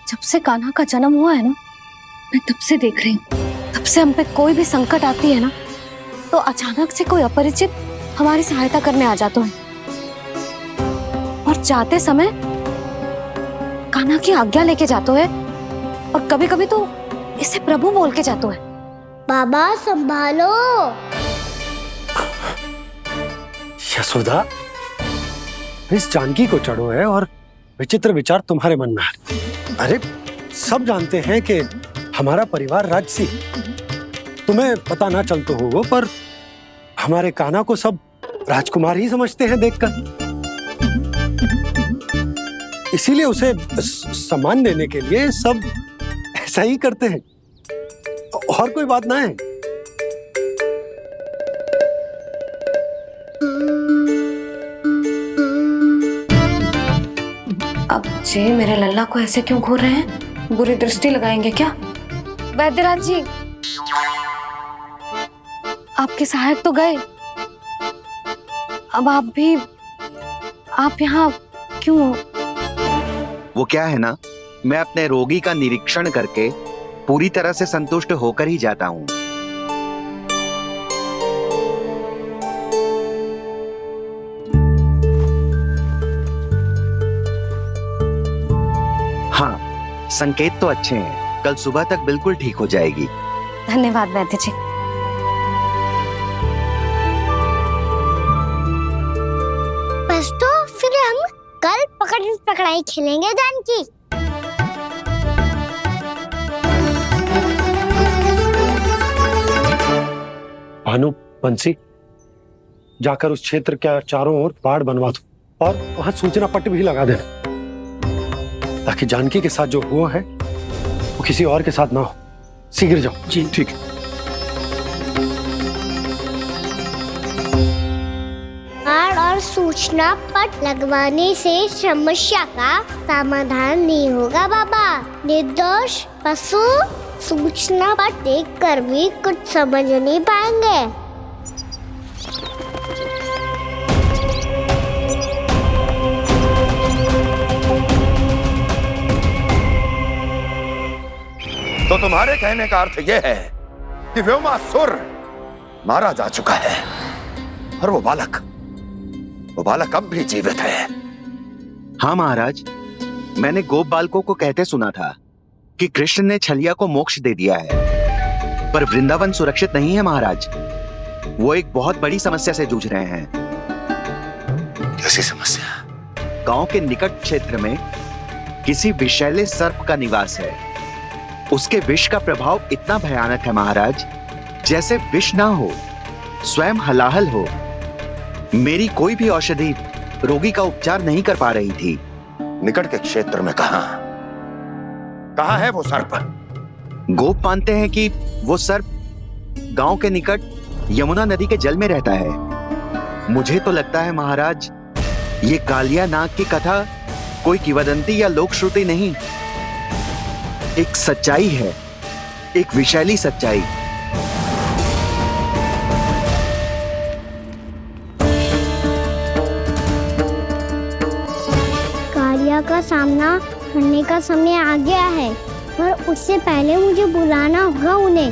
जब से कान्हा का जन्म हुआ है ना, मैं तब से देख रही हूँ, तब से हम पे कोई भी संकट आती है ना, तो अचानक से कोई अपरिचित हमारी सहायता करने आ जाते हैं और जाते समय कान्हा की आज्ञा लेके जाते हैं और कभी कभी तो इसे प्रभु बोल के जाते हैं। बाबा संभालो। यशोदा, इस जानकी को चढ़ो है और विचित्र विचार तुम्हारे मन में है। अरे सब जानते हैं कि हमारा परिवार राजसी, तुम्हें पता ना चल तो होगा, पर हमारे कान्हा को सब राजकुमार ही समझते हैं देखकर, इसीलिए उसे सम्मान देने के लिए सब ऐसा ही करते हैं, और कोई बात ना है। अब जे मेरे लल्ला को ऐसे क्यों घूर रहे हैं? बुरी दृष्टि लगाएंगे क्या? वैद्यराज जी, आपके सहायक तो गए, अब आप यहाँ क्यों? वो क्या है ना, मैं अपने रोगी का निरीक्षण करके पूरी तरह से संतुष्ट होकर ही जाता हूँ। हाँ, संकेत तो अच्छे हैं, कल सुबह तक बिल्कुल ठीक हो जाएगी। धन्यवाद वैद्य जी। बस तो फिर हम कल पकड़न पकड़ाई खेलेंगे जानकी। भानु, बंसी, जाकर उस क्षेत्र के चारों ओर बाड़ बनवा दो और वहां सूचना पट्ट भी लगा देना, ताकि जानकी के साथ जो हुआ है वो किसी और के साथ ना हो। शीघ्र जाओ। जी ठीक है। बाड़ और सूचना पट लगवाने से समस्या का समाधान नहीं होगा बाबा। निर्दोष पशु सूचना पट देख कर भी कुछ समझ नहीं पाएंगे। तो तुम्हारे कहने का अर्थ यह है कि व्योमासुर मारा जा चुका है और वो बालक अब भी जीवित है। हाँ महाराज, मैंने गोप बालकों को कहते सुना था कि कृष्ण ने छलिया को मोक्ष दे दिया है, पर वृंदावन सुरक्षित नहीं है महाराज। वो एक बहुत बड़ी समस्या से जूझ रहे हैं। कैसी समस्या? गांव के निकट क्षेत्र में किसी विषैले सर्प का निवास है। उसके विष का प्रभाव इतना भयानक है महाराज, जैसे विष ना हो, स्वयं हलाहल हो। मेरी कोई भी औषधि रोगी का उपचार नहीं कर पा रही थी। निकट के क्षेत्र में कहाँ है वो सर्प? गोप मानते हैं कि वो सर्प गांव के निकट यमुना नदी के जल में रहता है। मुझे तो लगता है महाराज, ये कालिया नाग की कथा कोई किंवदंती या लोक श्रुति नहीं, एक सच्चाई है, एक विषैली सच्चाई। कालिया का सामना करने का समय आ गया है, पर उससे पहले मुझे बुलाना होगा उन्हें।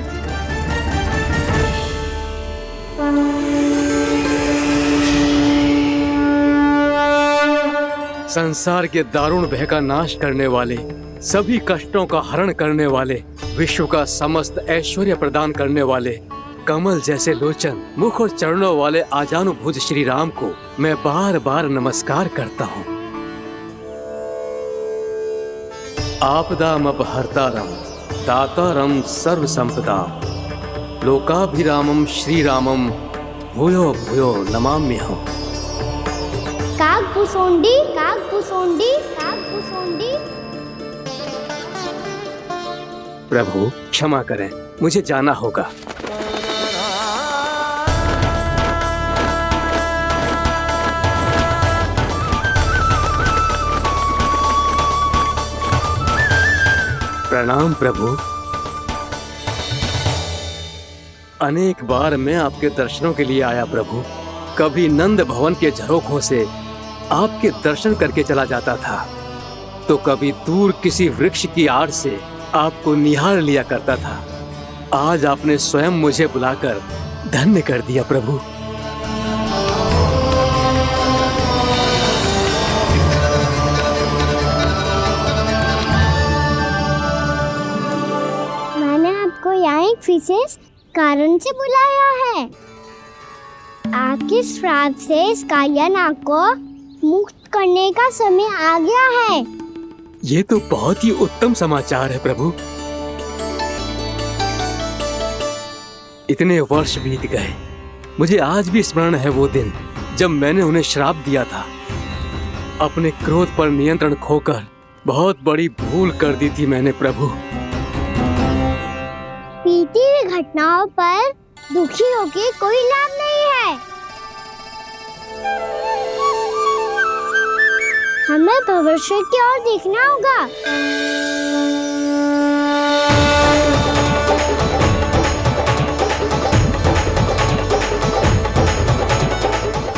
संसार के दारुण भय का नाश करने वाले, सभी कष्टों का हरण करने वाले, विश्व का समस्त ऐश्वर्य प्रदान करने वाले, कमल जैसे लोचन, मुख और चरणों वाले आजानुभूत श्री राम को मैं बार बार नमस्कार करता हूँ। आपदामपहर्तारं दातारं सर्व संपदाम लोकाभिरामं श्री रामं भूयो भूयो नमाम्यहम्। कागभूसोंडी कागभूसोंडी कागभूसोंडी। प्रभु क्षमा करें, मुझे जाना होगा। प्रणाम प्रभु। अनेक बार मैं आपके दर्शनों के लिए आया प्रभु। कभी नंद भवन के झरोखों से आपके दर्शन करके चला जाता था, तो कभी दूर किसी वृक्ष की आड़ से आपको निहार लिया करता था। आज आपने स्वयं मुझे बुलाकर धन्य कर दिया प्रभु। मैंने आपको यहाँ एक विशेष कारण से बुलाया है। आपके श्राप से इस कालिया नाग को मुक्त करने का समय आ गया है। ये तो बहुत ही उत्तम समाचार है प्रभु। इतने वर्ष बीत गए, मुझे आज भी स्मरण है वो दिन जब मैंने उन्हें श्राप दिया था। अपने क्रोध पर नियंत्रण खोकर बहुत बड़ी भूल कर दी थी मैंने प्रभु। बीती हुई घटनाओं पर दुखी होके कोई लाभ नहीं है। हमें भविष्य की ओर देखना होगा।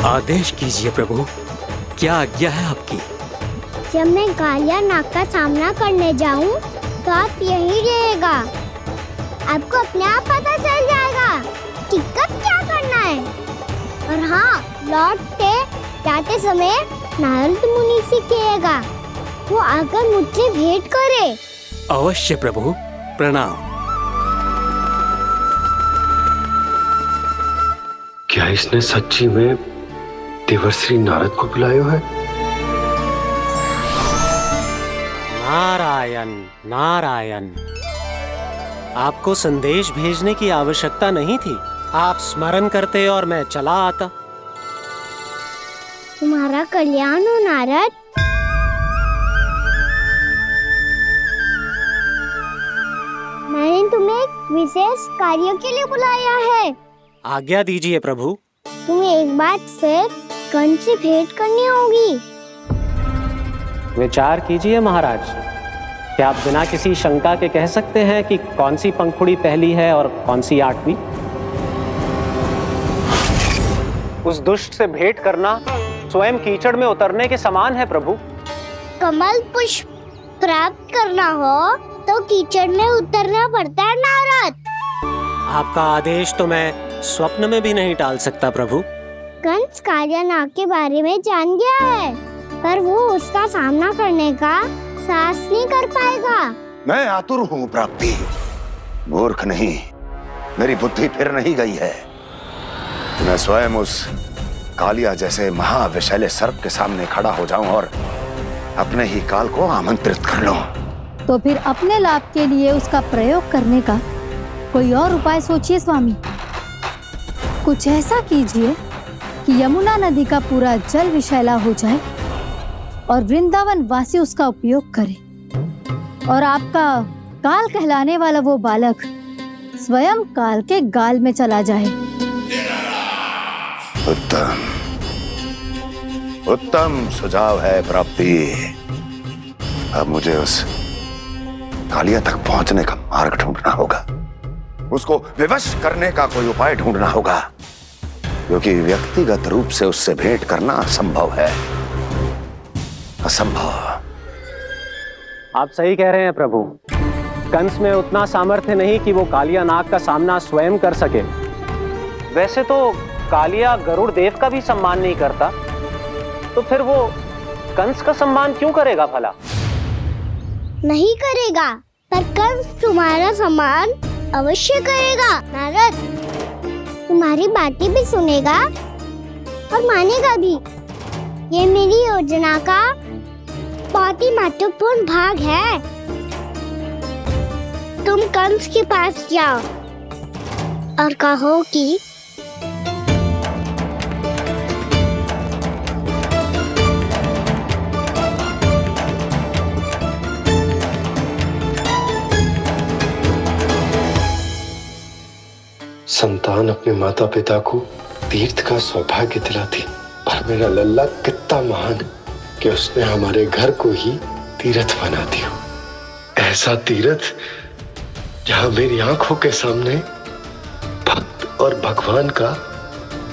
आदेश कीजिए प्रभु, क्या आज्ञा है आपकी? जब मैं कालिया नाग का सामना करने जाऊं, तो आप यही रहेगा। आपको अपने आप पता चल जाएगा कि कब क्या करना है। और हाँ, लौटते जाते समय नारद मुनि से कहिएगा, वो आकर मुझसे भेंट करे। अवश्य प्रभु, प्रणाम। क्या इसने सच्ची में देवर्षि नारद को बुलाया है? नारायण नारायण, आपको संदेश भेजने की आवश्यकता नहीं थी। आप स्मरण करते और मैं चला आता। तुम्हारा कल्याण हो नारद। मैंने तुम्हें एक विशेष कार्य के लिए बुलाया है। आज्ञा दीजिए प्रभु। तुम्हें एक बार फिर कंस से भेंट करनी होगी। विचार कीजिए महाराज, क्या आप बिना किसी शंका के कह सकते हैं कि कौन सी पंखुड़ी पहली है और कौन सी आठवीं? उस दुष्ट से भेंट करना स्वयं कीचड़ में उतरने के समान है प्रभु। कमल पुष्प प्राप्त करना हो तो कीचड़ में उतरना पड़ता है नारद। आपका आदेश तो मैं स्वप्न में भी नहीं टाल सकता प्रभु। कंस कालिया नाग के बारे में जान गया है, पर वो उसका सामना करने का साहस नहीं कर पाएगा। मैं आतुर हूँ प्राप्ति, मूर्ख नहीं। मेरी बुद्धि फिर नहीं गई है। मैं स्वयं उस कालिया जैसे महाविषैले सर्प के सामने खड़ा हो जाऊं और अपने ही काल को आमंत्रित कर लूं। तो फिर अपने लाभ के लिए उसका प्रयोग करने का कोई और उपाय सोचिए स्वामी। कुछ ऐसा कीजिए कि यमुना नदी का पूरा जल विषैला हो जाए और वृंदावन वासी उसका उपयोग करे, और आपका काल कहलाने वाला वो बालक स्वयं काल के गाल में चला जाए। उत्तम उत्तम सुझाव है प्राप्ति। अब मुझे उस कालिया तक पहुंचने का मार्ग ढूंढना होगा। उसको विवश करने का कोई उपाय ढूंढना होगा, क्योंकि व्यक्तिगत रूप से उससे भेंट करना असंभव है। असंभव। आप सही कह रहे हैं प्रभु। कंस में उतना सामर्थ्य नहीं कि वो कालिया नाग का सामना स्वयं कर सके। वैसे तो कालिया गरुड़ देव का भी सम्मान नहीं करता, तो फिर वो कंस का सम्मान क्यों करेगा भला? नहीं करेगा, पर कंस तुम्हारा सम्मान अवश्य करेगा नारद। तुम्हारी बातें भी सुनेगा और मानेगा भी। ये मेरी योजना का बहुत ही महत्वपूर्ण भाग है। तुम कंस के पास जाओ और कहो कि संतान अपने माता पिता को तीर्थ का सौभाग्य दिलाती, और मेरा लल्ला कितना महान कि उसने हमारे घर को ही तीर्थ बना दिया। ऐसा तीर्थ जहां मेरी आंखों के सामने भक्त और भगवान का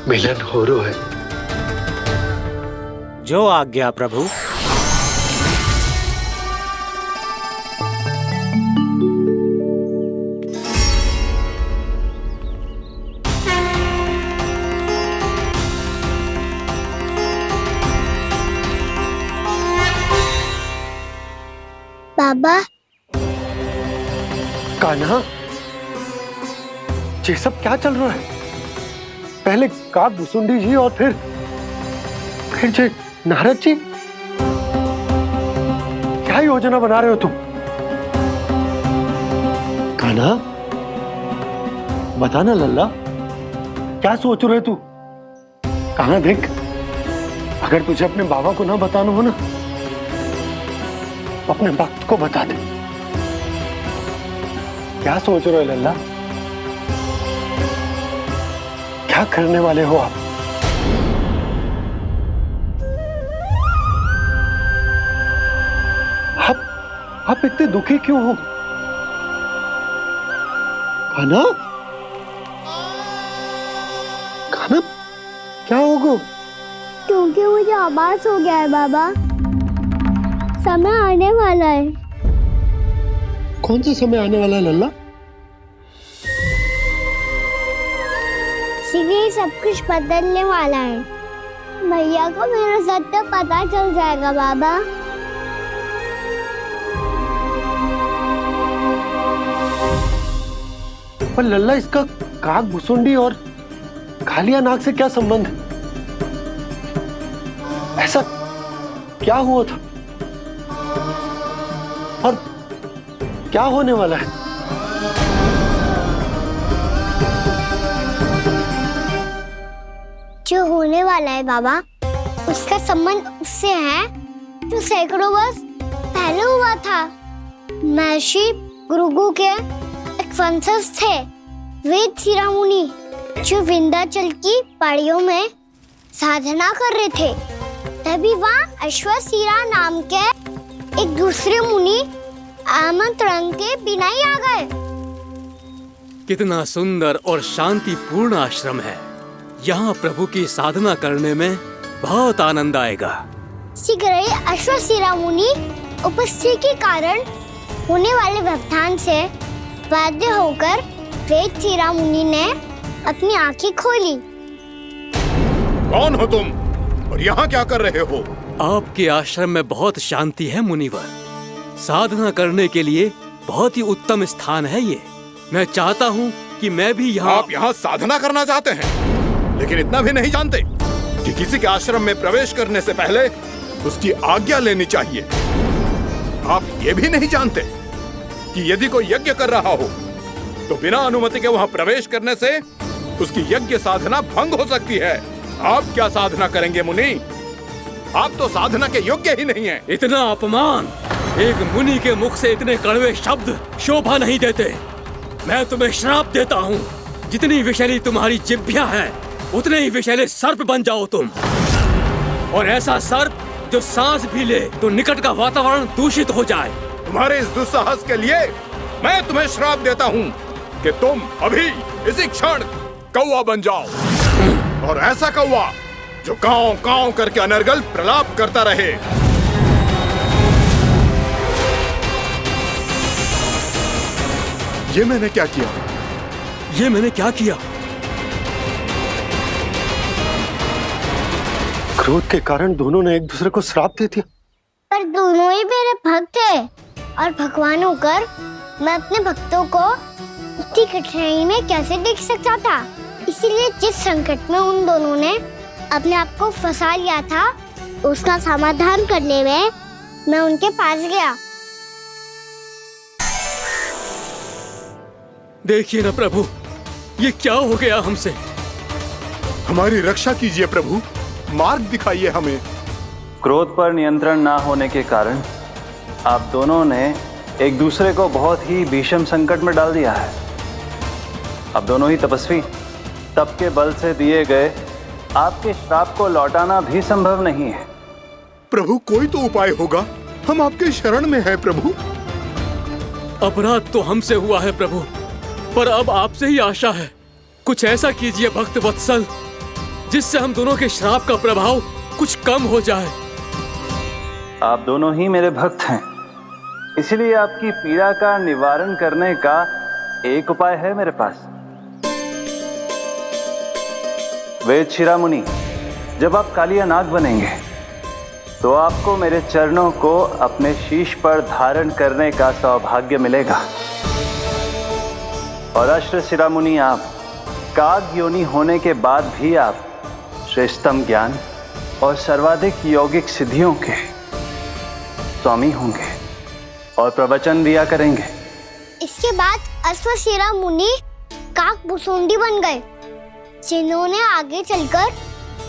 मिलन हो रहा है। जो आज्ञा प्रभु। बाबा कान्हा, ये सब क्या चल रहा है? पहले काक भुसुंडी जी और फिर जे नारद जी। क्या योजना बना रहे हो तुम? कान्हा, बता ना लल्ला, क्या सोच रहे तू? कान्हा देख, अगर तुझे अपने बाबा को ना बताना हो ना, तो अपने भक्त को बता दे। क्या सोच रहे हो लल्ला? क्या करने वाले हो आप? आप इतने दुखी क्यों हो? कान्हा, कान्हा, क्या होगा? क्योंकि मुझे आभास हो गया है बाबा, समय आने वाला है। कौन सा समय आने वाला है लल्ला? इसीलिए सब कुछ बदलने वाला है। भैया को मेरा सत्य पता चल जाएगा बाबा। पर लल्ला, इसका काक भुसुंडी और कालिया नाग से क्या संबंध है? ऐसा क्या हुआ था और क्या होने वाला है? जो होने वाला है बाबा, उसका संबंध उससे है जो सैकड़ों वर्ष पहले हुआ था। महर्षि भृगु के एक वंशज थे वेद शिरोमुनि, जो विंध्याचल की पहाड़ियों में साधना कर रहे थे। तभी वहाँ अश्वशिरा नाम के एक दूसरे मुनि आमंत्रण के बिना ही आ गए। कितना सुंदर और शांतिपूर्ण आश्रम है। यहाँ प्रभु की साधना करने में बहुत आनंद आएगा। शीघ्र ही अश्वशिरा मुनि उपस्थिति के कारण होने वाले व्यवधान से बाध्य होकर वेद शिरा मुनि ने अपनी आंखें खोली। कौन हो तुम और यहाँ क्या कर रहे हो? आपके आश्रम में बहुत शांति है मुनिवर। साधना करने के लिए बहुत ही उत्तम स्थान है ये। मैं चाहता हूँ कि मैं भी यहाँ। आप यहाँ साधना करना चाहते हैं, लेकिन इतना भी नहीं जानते कि किसी के आश्रम में प्रवेश करने से पहले उसकी आज्ञा लेनी चाहिए। आप ये भी नहीं जानते कि यदि कोई यज्ञ कर रहा हो तो बिना अनुमति के वहाँ प्रवेश करने से उसकी यज्ञ साधना भंग हो सकती है। आप क्या साधना करेंगे मुनि? आप तो साधना के योग्य ही नहीं हैं। इतना अपमान! एक मुनि के मुख से इतने कड़वे शब्द शोभा नहीं देते। मैं तुम्हें श्राप देता हूँ, जितनी विषैली तुम्हारी जिह्वा है उतने ही विषैले सर्प बन जाओ तुम। और ऐसा सर्प जो सांस भी ले तो निकट का वातावरण दूषित हो जाए। तुम्हारे इस दुस्साहस के लिए मैं तुम्हें श्राप देता हूँ कि तुम अभी इसी क्षण कौवा बन जाओ, और ऐसा कौवा जो कांव कांव करके अनर्गल प्रलाप करता रहे। ये मैंने क्या किया? ये मैंने क्या किया? क्रोध के कारण दोनों ने एक दूसरे को श्राप दे दिया। पर दोनों ही मेरे भक्त हैं, और भगवान होकर मैं अपने भक्तों को इतनी कठिनाई में कैसे देख सकता था। इसीलिए जिस संकट में उन दोनों ने अपने आप को फंसा लिया था, उसका समाधान करने में मैं उनके पास गया। देखिए ना प्रभु, ये क्या हो गया हमसे? हमारी रक्षा कीजिए प्रभु, मार्ग दिखाइए हमें। क्रोध पर नियंत्रण ना होने के कारण आप दोनों ने एक दूसरे को बहुत ही भीषण संकट में डाल दिया है। अब दोनों ही तपस्वी, तप के बल से दिए गए आपके श्राप को लौटाना भी संभव नहीं है। प्रभु कोई तो उपाय होगा, हम आपके शरण में हैं प्रभु। अपराध तो हमसे हुआ है प्रभु, पर अब आपसे ही आशा है। कुछ ऐसा कीजिए भक्त वत्सल, जिससे हम दोनों के श्राप का प्रभाव कुछ कम हो जाए। आप दोनों ही मेरे भक्त हैं, इसलिए आपकी पीड़ा का निवारण करने का एक उपाय है मेरे पास। वेद शिरोमुनि, जब आप कालिया नाग बनेंगे तो आपको मेरे चरणों को अपने शीश पर धारण करने का सौभाग्य मिलेगा। और अश्र शिरोमुनि, आप काग योनि होने के बाद भी आप श्रेष्ठतम ज्ञान और सर्वाधिक यौगिक सिद्धियों के स्वामी होंगे और प्रवचन दिया करेंगे। इसके बाद अश्वशिरा मुनि काकभूषुंडी बन गए, जिन्होंने आगे चलकर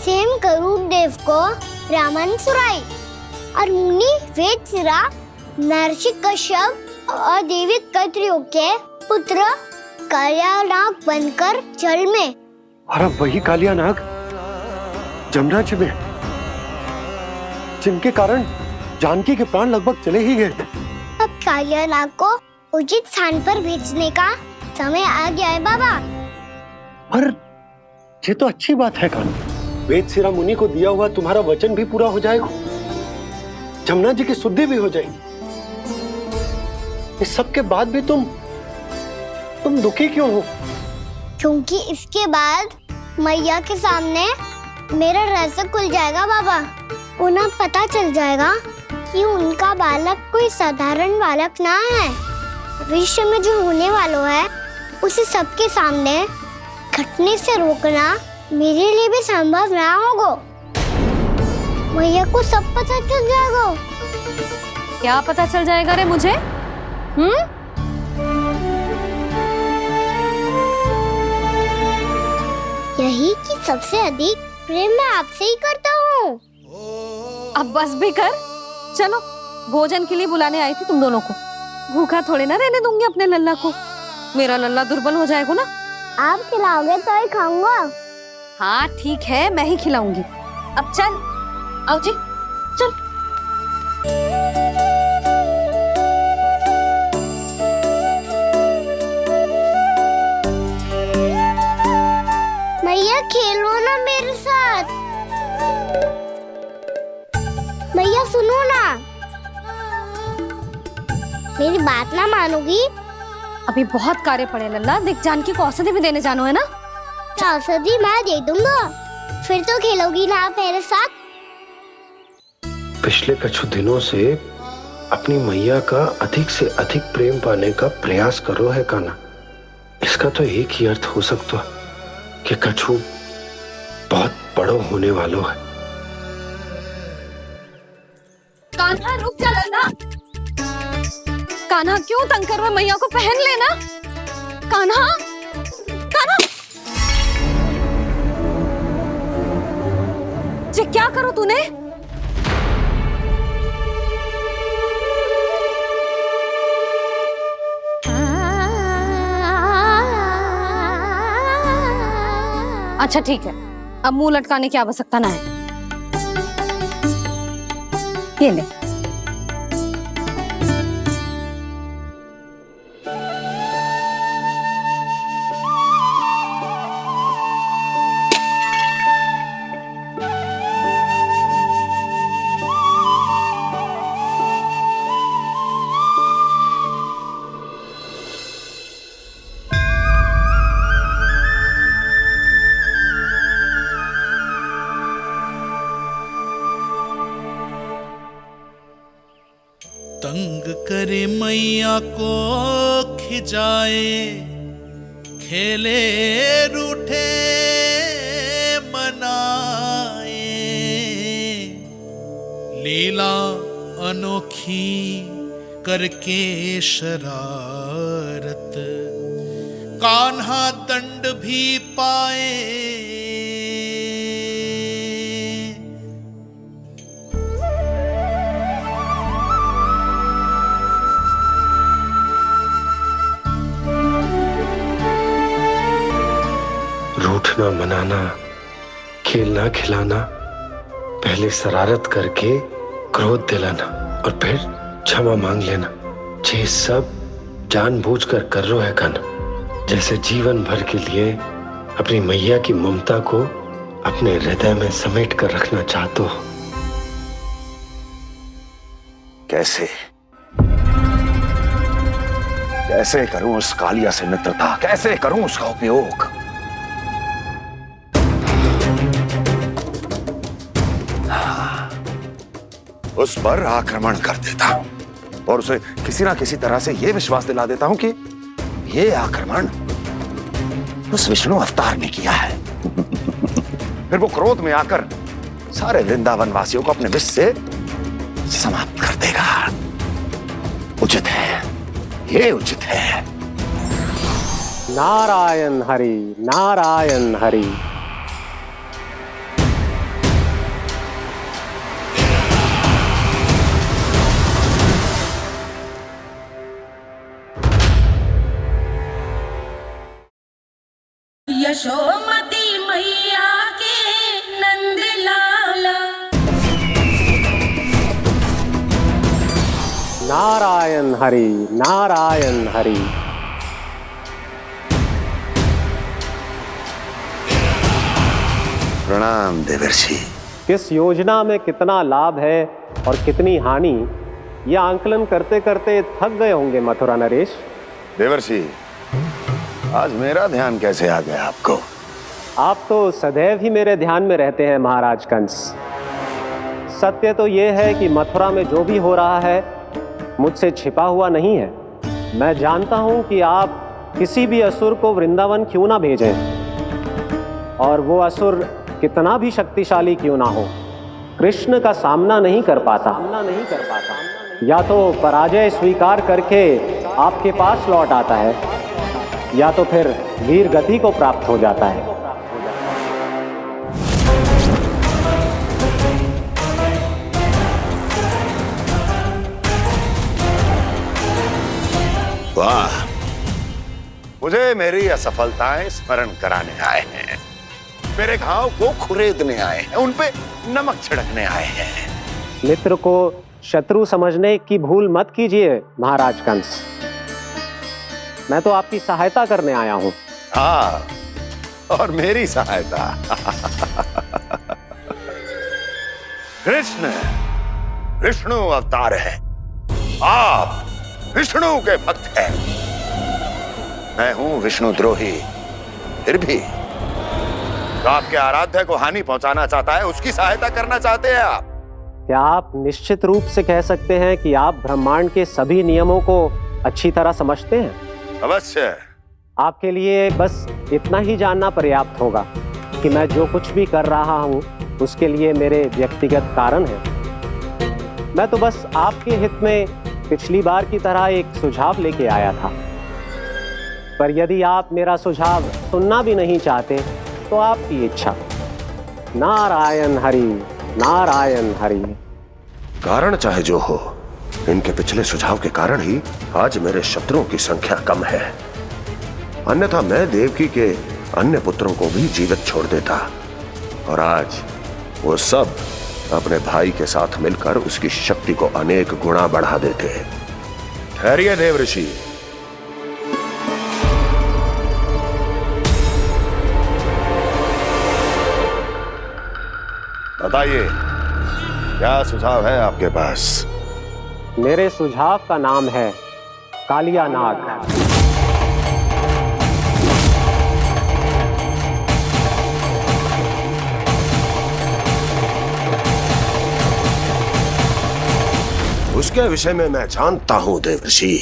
स्वयं गरुड़ देव को रामायण सुनाई। और मुनि वेदशिरा, महर्षि कश्यप और देवी कत्रियों के पुत्र कालियानाग बनकर जल में, और अब वही कालियानाग जमुना जी में, जिनके कारण जानकी के प्राण लगभग चले ही गए थे। अब कालियानाग को उचित स्थान पर भेजने का समय आ गया है बाबा। पर ये तो अच्छी बात है कान्हा, वेदशिरा मुनि को दिया हुआ तुम्हारा वचन भी पूरा हो जाएगा, जमुना जी की शुद्धि भी हो जाएगी। इस सब के बाद भी तुम दुखी क्यों हो? क्योंकि इसके बाद मैया के सामने मेरा रहस्य खुल जाएगा बाबा। उन्हें पता चल जाएगा कि उनका बालक कोई साधारण बालक ना है। भविष्य में जो होने वाला है उसे सबके सामने घटने से रोकना मेरे लिए भी संभव ना होगा। मैया को सब पता चल जाएगा। क्या पता चल जाएगा रे मुझे? यही कि सबसे अधिक प्रेम मैं आपसे ही करता हूँ। अब बस भी कर, चलो भोजन के लिए बुलाने आई थी तुम दोनों को। भूखा थोड़े ना रहने दूंगी अपने लल्ला को, मेरा लल्ला दुर्बल हो जाएगा ना। आप खिलाओगे तो ही खाऊंगा। हाँ ठीक है, मैं ही खिलाऊंगी। अब चल, आओ जी, चल। मैया खेलो ना मेरे साथ। मैया सुनो ना, मेरी बात ना मानोगी? अभी बहुत कार्य पड़े लल्ला, देख जानकी को औषधि भी देने जानो है ना। औषधि मैं दे दूंगा, फिर तो खेलोगी ना आप मेरे साथ? पिछले कुछ दिनों से अपनी मैया का अधिक से अधिक प्रेम पाने का प्रयास करो है कान्हा। इसका तो एक ही अर्थ हो सकता है कि कछु बहुत बड़ो होने वालों है। कान्हा रुक जा लल्ला। कान्हा क्यों तंग कर रहा है? मैया को पहन लेना। कान्हा, कान्हा, ये क्या करो तूने? अच्छा ठीक है, अब मुंह लटकाने की आवश्यकता ना है। ये ले। तंग करे मैया को खिजाए, खेले रूठे मनाए, लीला अनोखी करके शरारत, कान्हा दंड भी पाए। रूठना मनाना, खेलना खिलाना, पहले शरारत करके क्रोध दिलाना और फिर क्षमा मांग लेना, ये सब जानबूझकर कर रहे है कान्हा। जैसे जीवन भर के लिए अपनी मैया की ममता को अपने हृदय में समेट कर रखना चाहते हो। कैसे कैसे करूं उस कालिया से मित्रता, कैसे करूं उसका उपयोग? उस पर आक्रमण कर देता और उसे किसी ना किसी तरह से यह विश्वास दिला देता हूं कि यह आक्रमण उस विष्णु अवतार ने किया है। फिर वो क्रोध में आकर सारे वृंदावन वासियों को अपने विष से समाप्त कर देगा। उचित है, ये उचित है। नारायण हरि, नारायण हरि। यशोमती मैया के नंद लाला। नारायण हरि, नारायण हरि। प्रणाम देवर्षि। किस योजना में कितना लाभ है और कितनी हानि, यह आंकलन करते करते थक गए होंगे मथुरा नरेश। देवर्षि, आज मेरा ध्यान कैसे आ गया आपको? आप तो सदैव ही मेरे ध्यान में रहते हैं महाराज कंस। सत्य तो यह है कि मथुरा में जो भी हो रहा है मुझसे छिपा हुआ नहीं है। मैं जानता हूं कि आप किसी भी असुर को वृंदावन क्यों ना भेजें, और वो असुर कितना भी शक्तिशाली क्यों ना हो, कृष्ण का सामना नहीं कर पाता। या तो पराजय स्वीकार करके आपके पास लौट आता है, या तो फिर वीर गति को प्राप्त हो जाता है। वाह, मुझे मेरी असफलताएं स्मरण कराने आए हैं, मेरे घाव को खुरेदने आए हैं, उन पे नमक छिड़कने आए हैं। मित्र को शत्रु समझने की भूल मत कीजिए महाराज कंस। मैं तो आपकी सहायता करने आया हूं। हाँ, और मेरी सहायता। कृष्ण विष्णु अवतार है, आप विष्णु के भक्त हैं। मैं हूं विष्णु द्रोही, फिर भी तो आपके आराध्य को हानि पहुंचाना चाहता है, उसकी सहायता करना चाहते हैं आप। क्या आप निश्चित रूप से कह सकते हैं कि आप ब्रह्मांड के सभी नियमों को अच्छी तरह समझते हैं? अवश्य। आपके लिए बस इतना ही जानना पर्याप्त होगा कि मैं जो कुछ भी कर रहा हूं उसके लिए मेरे व्यक्तिगत कारण हैं। मैं तो बस आपके हित में पिछली बार की तरह एक सुझाव लेके आया था, पर यदि आप मेरा सुझाव सुनना भी नहीं चाहते तो आपकी इच्छा। नारायण हरि, नारायण हरि। कारण चाहे जो हो, इनके पिछले सुझाव के कारण ही आज मेरे शत्रुओं की संख्या कम है। अन्यथा मैं देवकी के अन्य पुत्रों को भी जीवित छोड़ देता, और आज वो सब अपने भाई के साथ मिलकर उसकी शक्ति को अनेक गुना बढ़ा देते। ठहरिए देवऋषि, बताइए क्या सुझाव है आपके पास? मेरे सुझाव का नाम है कालिया नाग। उसके विषय में मैं जानता हूं देवर्षि।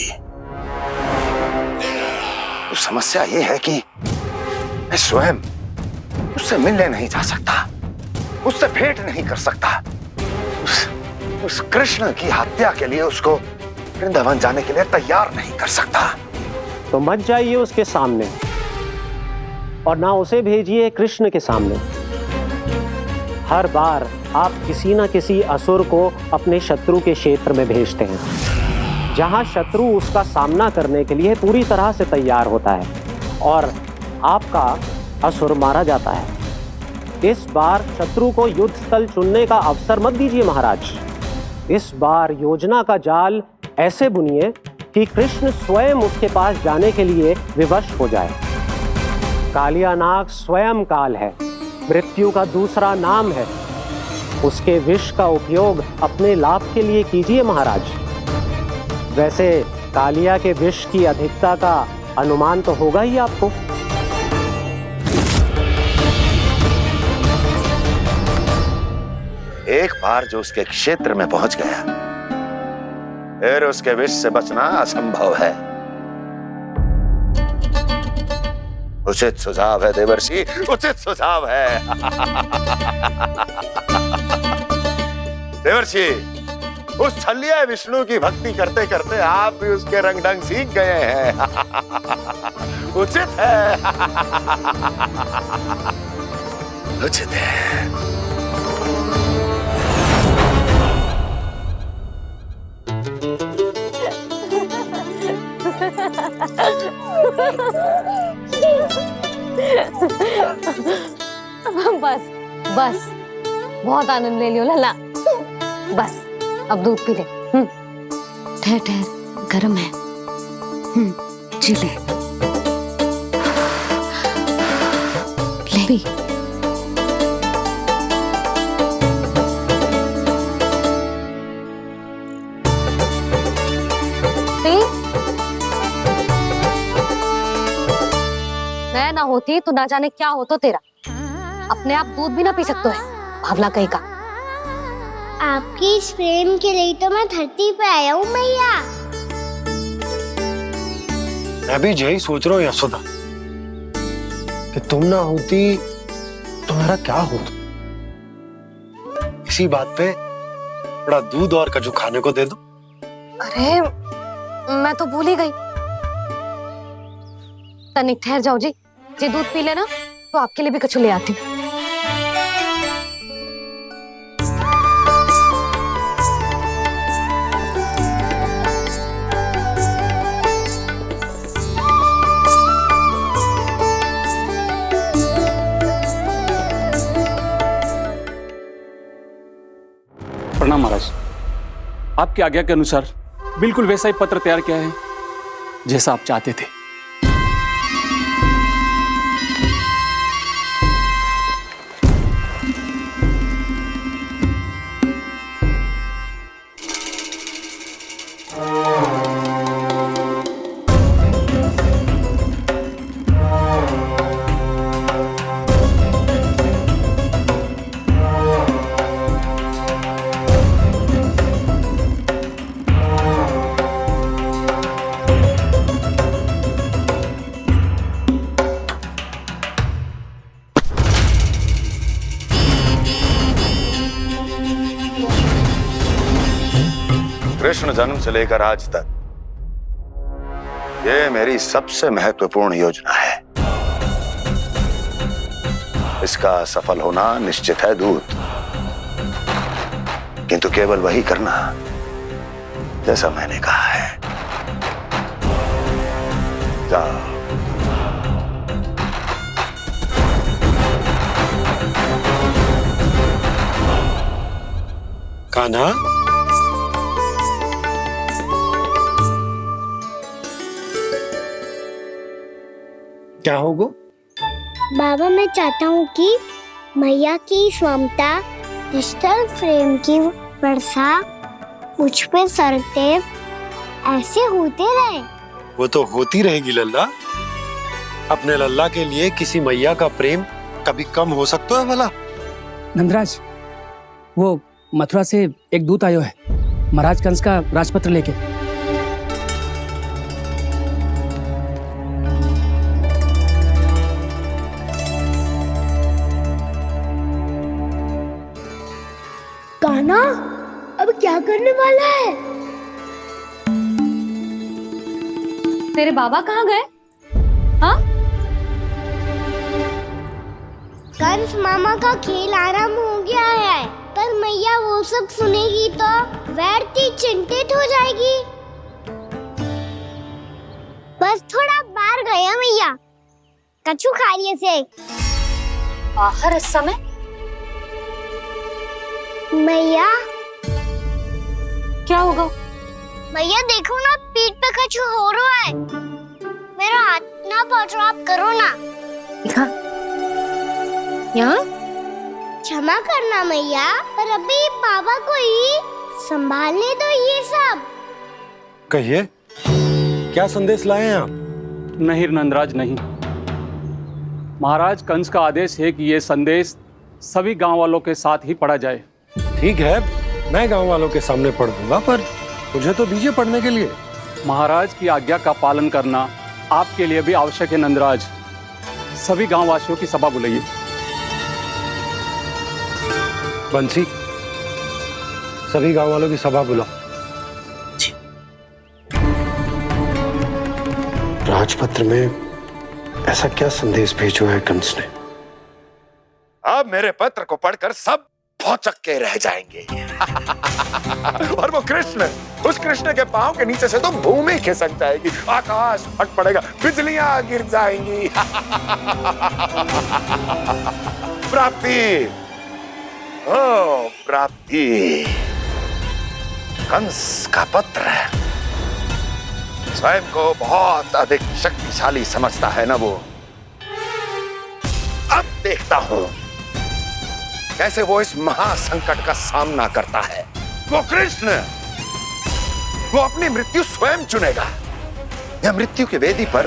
तो समस्या यह है कि मैं स्वयं उससे मिलने नहीं जा सकता, उससे भेंट नहीं कर सकता। उस कृष्ण की हत्या के लिए उसको वृंदावन जाने के लिए तैयार नहीं कर सकता। तो मत जाइए उसके सामने, और ना उसे भेजिए कृष्ण के सामने। हर बार आप किसी न किसी असुर को अपने शत्रु के क्षेत्र में भेजते हैं, जहां शत्रु उसका सामना करने के लिए पूरी तरह से तैयार होता है और आपका असुर मारा जाता है। इस बार शत्रु को युद्ध स्थल चुनने का अवसर मत दीजिए महाराज। इस बार योजना का जाल ऐसे बुनिए कि कृष्ण स्वयं उसके पास जाने के लिए विवश हो जाए। कालिया नाग स्वयं काल है, मृत्यु का दूसरा नाम है। उसके विष का उपयोग अपने लाभ के लिए कीजिए महाराज। वैसे कालिया के विष की अधिकता का अनुमान तो होगा ही आपको। एक बार जो उसके क्षेत्र में पहुंच गया, फिर उसके विष से बचना असंभव है। उचित सुझाव है देवर्षि, उचित सुझाव है। देवर्षि, उस छलिया विष्णु की भक्ति करते करते आप भी उसके रंग ढंग सीख गए हैं। उचित है। उचित है। बस बस, बहुत आनंद ले लियो लल्ला। बस अब दूध पी ले। ठहर ठहर, गर्म है। जी ले ले। मैं ना होती तो ना जाने क्या होता तेरा। अपने आप दूध भी ना पी सकते है, भावना कहीं का। आपकी इस प्रेम के लिए तो मैं धरती पे आया हूँ मैया। मैं भी यही सोच रहा हूँ यशोदा कि तुम ना होती तो मेरा क्या होता। इसी बात पे थोड़ा दूध और कजू खाने को दे दो। अरे मैं तो भूल ही गई। तनिक ठहर जाओ जी, दूध पी लेना तो आपके लिए भी कछु ले आती हूँ। प्रणाम महाराज। आपकी आज्ञा के अनुसार बिल्कुल वैसा ही पत्र तैयार किया है जैसा आप चाहते थे। कृष्ण जन्म से लेकर आज तक ये मेरी सबसे महत्वपूर्ण योजना है। इसका सफल होना निश्चित है दूत, किंतु केवल वही करना जैसा मैंने कहा है। जाओ। कान्हा, क्या होगा? बाबा मैं चाहता हूँ कि मैया की ममता क्रिस्टल फ्रेम की वर्षा मुझ पे सरते ऐसे होते रहे। वो तो होती रहेगी लल्ला। अपने लल्ला के लिए किसी मैया का प्रेम कभी कम हो सकता है भला? नंदराज, वो मथुरा से एक दूत आयो है महाराज कंस का राजपत्र लेके। कान्हा अब क्या करने वाला है? तेरे बाबा कहाँ गए? हाँ? कंस मामा का खेल आरंभ हो गया है, पर मैया वो सब सुनेगी तो व्यर्थ चिंतित हो जाएगी। बस थोड़ा बाहर गया मैया, कछु खा लिये से। बाहर इस समय? मैया क्या होगा? मैया देखो ना, पीठ पे कुछ हो रहा है। मेरा हाथ ना पकड़ो, आप करो ना। यहाँ? क्षमा करना मैया, पर अभी बाबा को ही संभालने दो ये सब। कहिए, क्या संदेश लाए हैं आप? नहीं नंदराज नहीं। महाराज कंस का आदेश है कि ये संदेश सभी गांव वालों के साथ ही पढ़ा जाए। ठीक है, मैं गांव वालों के सामने पढ़ दूंगा, पर मुझे तो दीजिए पढ़ने के लिए। महाराज की आज्ञा का पालन करना आपके लिए भी आवश्यक है नंदराज। सभी गांव वासियों की सभा बुलाइए। बंसी, सभी गांव वालों की सभा बुलाओ। राजपत्र में ऐसा क्या संदेश भेजो है कंस ने? अब मेरे पत्र को पढ़कर सब भौचक के रह जाएंगे। और वो कृष्ण, उस कृष्ण के पांव के नीचे से तो भूमि खिसक जाएगी, आकाश फट पड़ेगा, बिजलियां गिर जाएंगी। प्राप्ति, ओ प्राप्ति, कंस का पत्र स्वयं को बहुत अधिक शक्तिशाली समझता है ना वो। अब देखता हूं कैसे वो इस महासंकट का सामना करता है। वो कृष्ण, वो अपनी मृत्यु स्वयं चुनेगा या मृत्यु की वेदी पर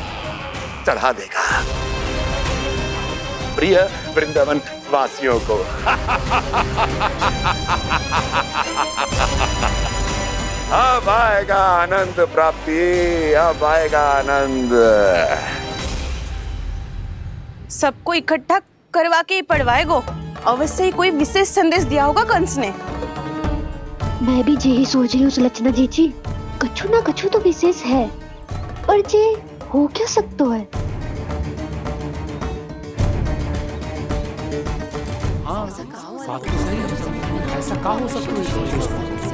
चढ़ा देगा प्रिय वृंदावन वासियों को। अब आएगा आनंद प्राप्ति, अब आएगा आनंद। सबको इकट्ठा करवा के ही पढ़वाएगो। अवश्य ही कोई विशेष संदेश दिया होगा कंस ने। मैं भी यही सोच रही हूँ सुलक्षणा जी, कछु ना कछु तो विशेष है, पर जे हो क्या सकता है? हाँ, बात तो सही है। ऐसा क्या हो सकता है?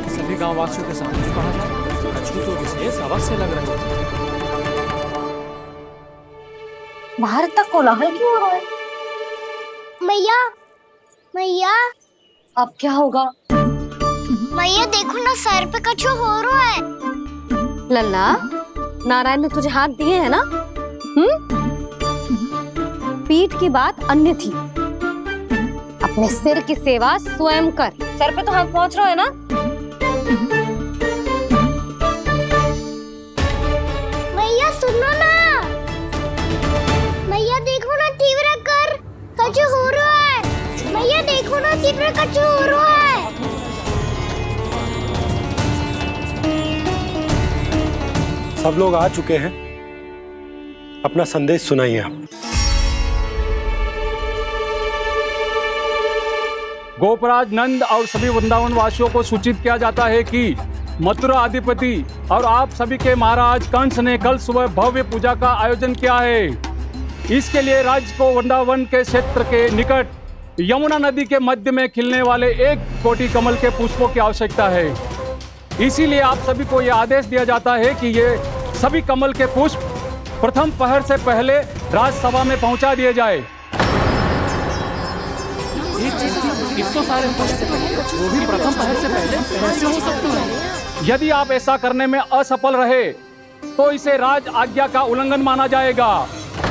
सभी गांव वासियों के सामने पढ़ा जाए, कछु तो विशेष अवश्य लग रहा है। बाहर तक कोलाहल क्यों हो रहा है? मैया, मैया, अब क्या होगा? मैया देखो ना, सर पे कछु हो रहा है। लल्ला, नारायण ने तुझे हाथ दिए हैं ना? पीठ की बात अन्य थी। अपने सिर की सेवा स्वयं कर। सर पे तो हाथ पहुंच रहा है ना? मैया सुनो ना, मैया देखो ना, तीव्र कर कछु हो रहा है। मैया देखो ना, तीव्र कछु हो रहा है। सब लोग आ चुके हैं, अपना संदेश सुनाइए आप। गोपराज नंद और सभी वृंदावन वासियों को सूचित किया जाता है कि मथुरा अधिपति और आप सभी के महाराज कंस ने कल सुबह भव्य पूजा का आयोजन किया है। इसके लिए राज्य को वृंदावन के क्षेत्र के निकट यमुना नदी के मध्य में खिलने वाले 1 कोटि कमल के पुष्पों की आवश्यकता है। इसीलिए आप सभी को यह आदेश दिया जाता है कि ये सभी कमल के पुष्प प्रथम पहर से पहले राजसभा में पहुंचा दिए जाए। इतने सारे वो भी प्रथम पहर से पहले कैसे हो सकते हैं? यदि आप ऐसा करने में असफल रहे तो इसे राज आज्ञा का उल्लंघन माना जाएगा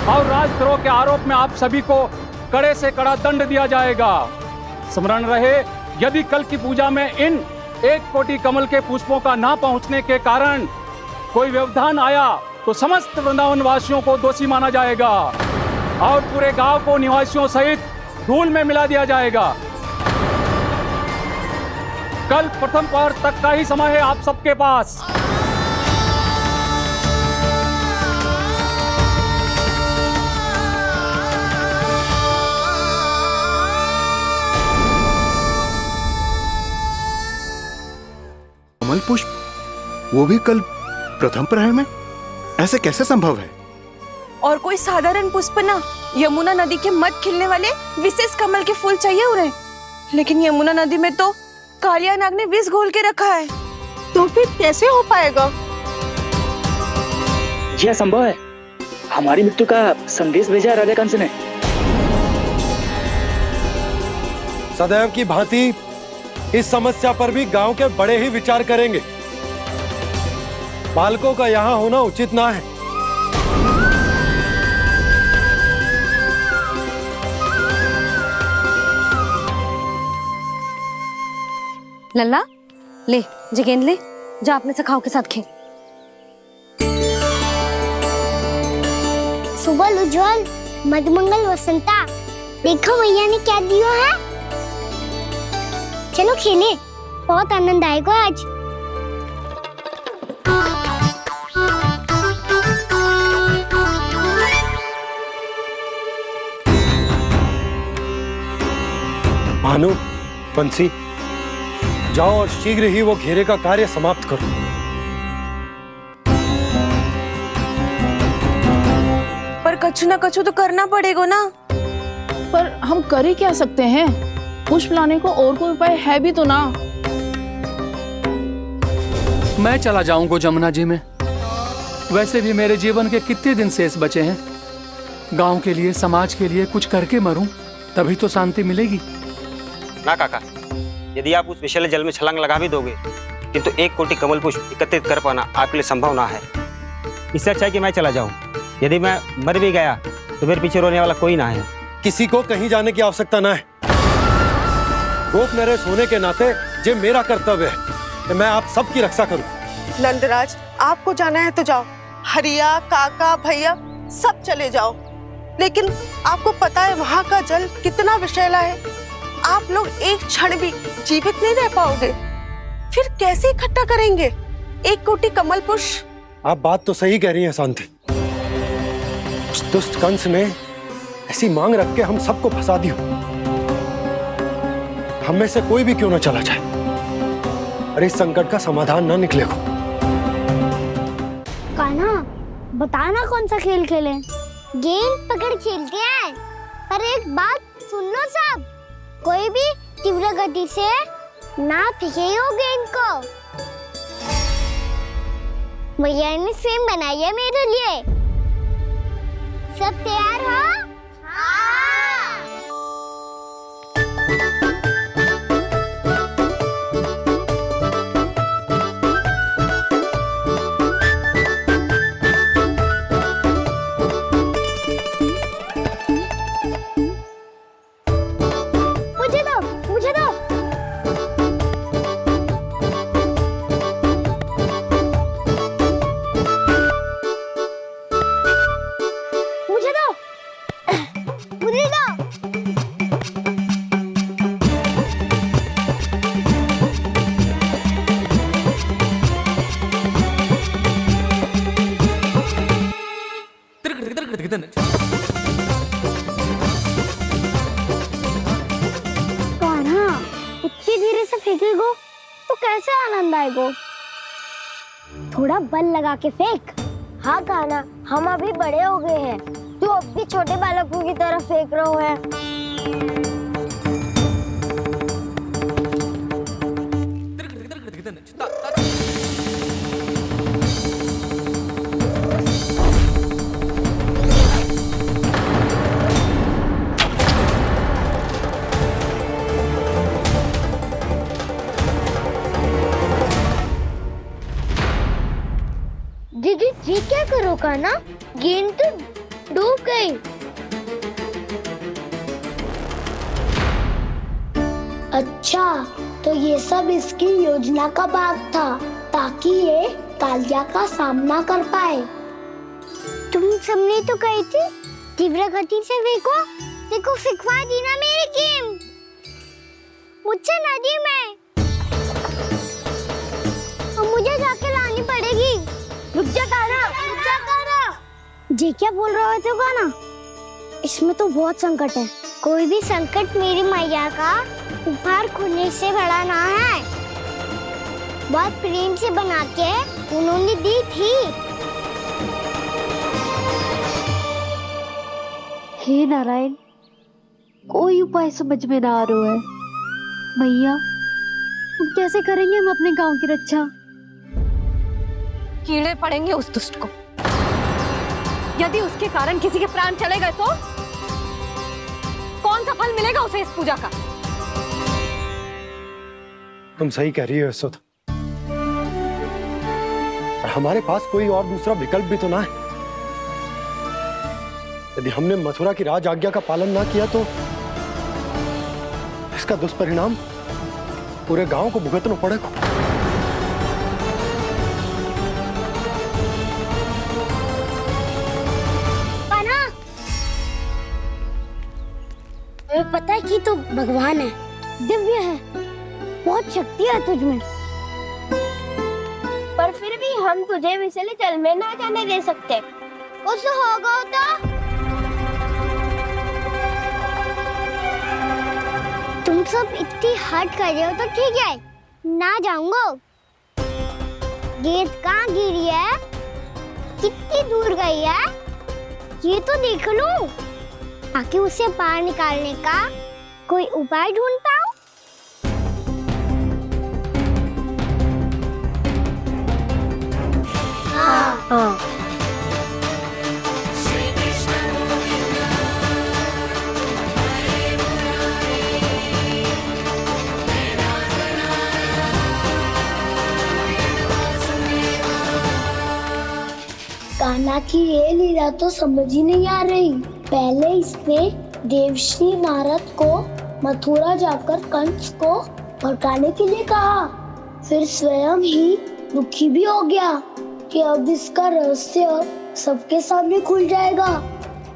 और राजद्रोह के आरोप में आप सभी को कड़े से कड़ा दंड दिया जाएगा। स्मरण रहे, यदि कल की पूजा में इन 1 कोटि कमल के पुष्पों का ना पहुंचने के कारण कोई व्यवधान आया तो समस्त वृंदावन वासियों को दोषी माना जाएगा और पूरे गांव को निवासियों सहित धूल में मिला दिया जाएगा। कल प्रथम पहर तक का ही समय है आप सबके पास। कमल पुष्प, वो भी कल प्रथम प्रहर में? ऐसे कैसे संभव है? और कोई साधारण पुष्प ना, यमुना नदी के मध्य खिलने वाले विशेष कमल के फूल चाहिए उन्हें। लेकिन यमुना नदी में तो कालिया नाग ने विष घोल के रखा है, तो फिर कैसे हो पाएगा? जी असंभव है। हमारी मृत्यु का संदेश भेजा राजा कंस ने। सदैव की भांति इस समस्या पर भी गांव के बड़े ही विचार करेंगे। बालकों का यहाँ होना उचित ना है। लल्ला, ले जे गेंद ले, जा अपने सखाओं के साथ खेल। सुबल उज्जवल मधुमंगल वसंता, देखो मैया ने क्या दिया है। चलो खेलें, बहुत आनंद आएगा आज। भानु, बंसी, जाओ और शीघ्र ही वो घेरे का कार्य समाप्त करो। पर कछु ना कछु तो करना पड़ेगा ना। पर हम कर ही क्या सकते हैं? पुष्प लाने को और कोई उपाय है भी तो ना। मैं चला जाऊंगा जमुना जी में। वैसे भी मेरे जीवन के कितने दिन शेष बचे हैं। गांव के लिए, समाज के लिए कुछ करके मरूं, तभी तो शांति मिलेगी। ना काका, यदि आप उस विषैले जल में छलांग लगा भी दोगे, किंतु 1 कोटि कमल पुष्प एकत्रित कर पाना आपके लिए संभव ना है। इससे अच्छा है कि मैं चला जाऊं। यदि मैं मर भी गया तो मेरे पीछे रोने वाला कोई ना है। किसी को कहीं जाने की आवश्यकता ना है। गोप नरेश होने के नाते ये मेरा कर्तव्य है कि मैं आप सबकी रक्षा करूं। नंदराज, आपको जाना है तो जाओ। हरिया, काका, भैया सब चले जाओ। लेकिन आपको पता है वहाँ का जल कितना विषैला है। आप लोग एक क्षण भी जीवित नहीं रह पाओगे। फिर कैसे इकट्ठा करेंगे 1 कोटि कमल पुष्प? आप बात तो सही कह रही हैं शांति। उस दुष्ट कंस ने ऐसी मांग रख के हम सबको फंसा दी। हम में से कोई भी क्यों ना चला जाए और इस संकट का समाधान ना निकले को। कान्हा, बताना कौन सा खेल खेलें? गेंद पकड़ खेलते हैं। पर एक बात सुन लो सब, कोई भी तीव्र गति से ना फेंकेगा गेंद को। भैया ने फ्रेम बनाई है मेरे लिए। सब तैयार हो? हाँ। मुझे दो, मुझे दो। मुझे दो, मुझे दो। कान्हा, इतनी धीरे से फेंकेगो तो कैसे आनंद आएगो? थोड़ा बल लगा के फेंक। हाँ कान्हा, हम अभी बड़े हो गए हैं, तू अब भी छोटे बालकों की तरह फेंक रहा है। दीदी जी क्या करो कान्हा? गेंद तो डूब गई। अच्छा, तो ये सब इसकी योजना का भाग था ताकि ये कालिया का सामना कर पाए। तुम सबने तो कही थी तीव्र गति से फेंको। देखो फिकवा दी ना मेरी गेम। मुझसे नदी में। अब मुझे जाके लानी पड़ेगी। रुक जा कान्हा, रुक जा कान्हा। जी क्या बोल रहे थे कान्हा? इसमें तो बहुत संकट है। कोई भी संकट मेरी मैया का उपहार खोने से बड़ा ना है। बहुत प्रेम से बना के उन्होंने दी थी। हे नारायण, कोई उपाय समझ में ना आ रहा है। भैया, हम कैसे करेंगे हम अपने गांव की रक्षा? कीड़े पड़ेंगे उस दुष्ट को। यदि उसके कारण किसी के प्राण चले गए तो कौन सा फल मिलेगा उसे इस पूजा का? तुम सही कह रही हो यशोदा। और हमारे पास कोई और दूसरा विकल्प भी तो ना है। यदि हमने मथुरा की राज आज्ञा का पालन ना किया तो इसका दुष्परिणाम पूरे गांव को भुगतना पड़ेगा। हमें पता है कि तो भगवान है, दिव्य है, बहुत शक्ति है तुझ में। पर फिर भी हम तुझे विषैले जल में ना जाने दे सकते। कुछ होगा तो तुम सब इतनी हट कर रहे हो तो ठीक है, ना जाऊंगा। गेंद कहाँ गिरी है, कितनी दूर गई है, ये तो देख लूं, ताकि उसे बाहर निकालने का कोई उपाय ढूंढ पाऊं। हाँ। कान्हा की ये लीला तो समझ ही नहीं आ रही। पहले इसने देवर्षि नारद को मथुरा जाकर कंस को भड़काने के लिए कहा, फिर स्वयं ही दुखी भी हो गया कि अब इसका रहस्य सबके सामने खुल जाएगा।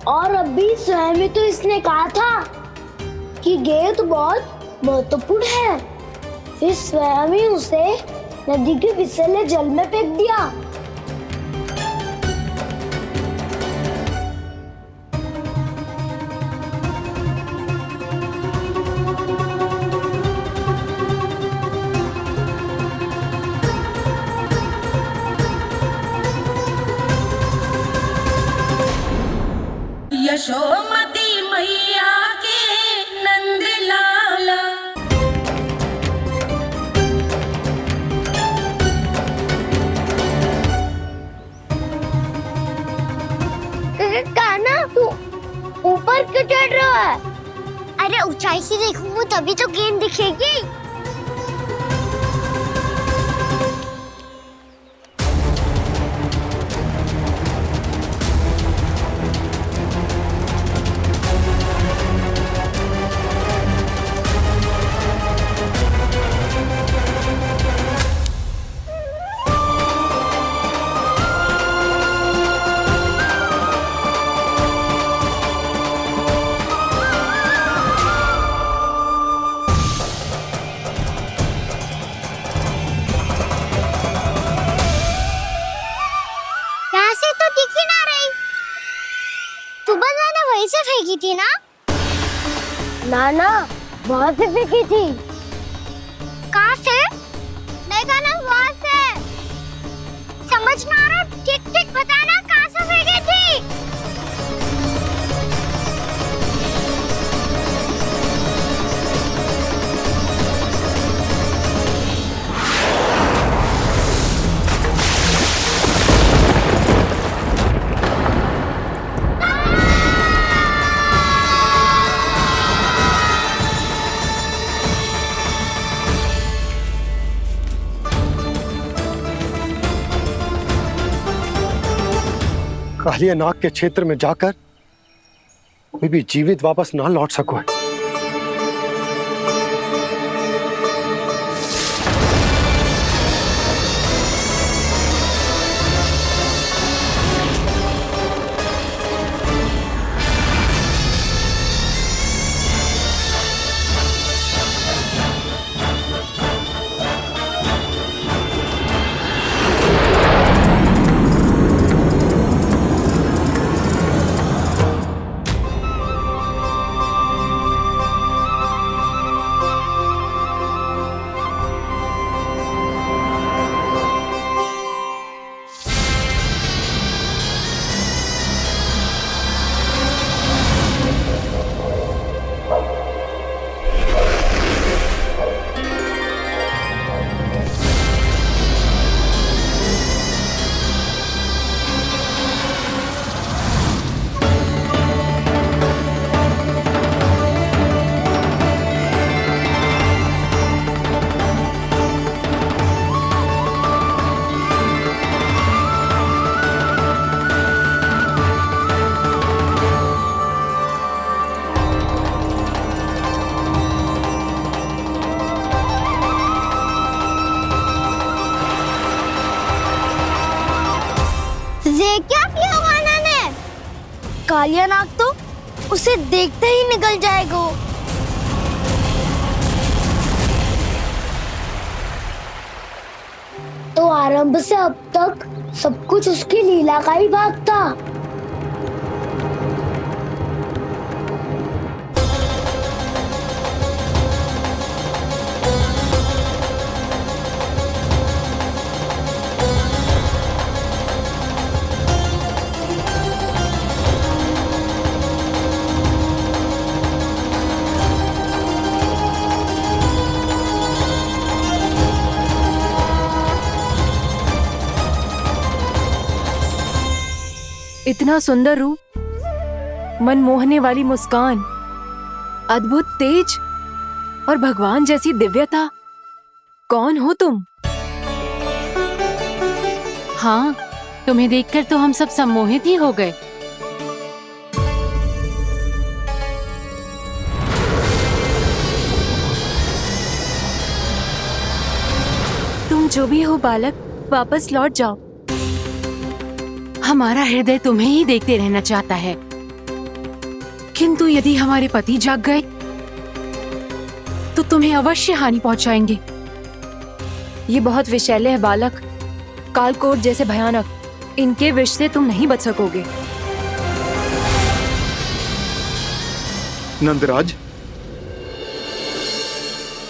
और अभी स्वयं ही तो इसने कहा था कि गेंद बहुत महत्वपूर्ण है, फिर स्वयं ही उसे नदी के विषैले जल में फेंक दिया। यशोमती मैया के नंद लाला। कान्हा तू ऊपर क्यों चढ़ रहा है? अरे ऊंचाई से देखूंगा तभी तो गेंद दिखेगी। से फेंकी थी ना? ना वहाँ से फेंकी थी। कहाँ से? नहीं कहना वहाँ से। समझ ना आ रहा, ठीक बताना कहाँ से फेंकी थी? कालिया नाग के क्षेत्र में जाकर कोई भी जीवित वापस ना लौट सको। क्या किया वाना ने? कालिया नाग तो उसे देखते ही निकल जाएगा। आरंभ से अब तक सब कुछ उसकी लीला का ही भाग था। इतना सुंदर रूप, मन मोहने वाली मुस्कान, अद्भुत तेज और भगवान जैसी दिव्यता। कौन हो तुम? हाँ, तुम्हें देखकर तो हम सब सम्मोहित ही हो गए। तुम जो भी हो बालक, वापस लौट जाओ। हमारा हृदय तुम्हें ही देखते रहना चाहता है, किंतु यदि हमारे पति जाग गए तो तुम्हें अवश्य हानि पहुंचाएंगे। ये बहुत विषैले है बालक, कालकोट जैसे भयानक। इनके विष से तुम नहीं बच सकोगे। नंदराज,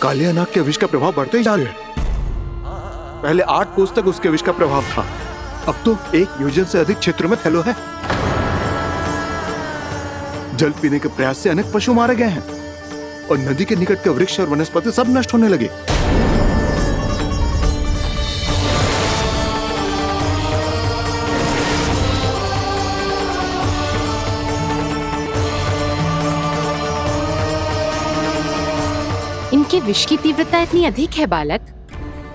कालिया नाग के विष का प्रभाव बढ़ते ही जा रहा है। पहले 8 कोस तक उसके विष का प्रभाव था, अब तो 1 योजन से अधिक क्षेत्र में फैलो है। जल पीने के प्रयास से अनेक पशु मारे गए हैं और नदी के निकट के वृक्ष और वनस्पति सब नष्ट होने लगे। इनके विष की तीव्रता इतनी अधिक है बालक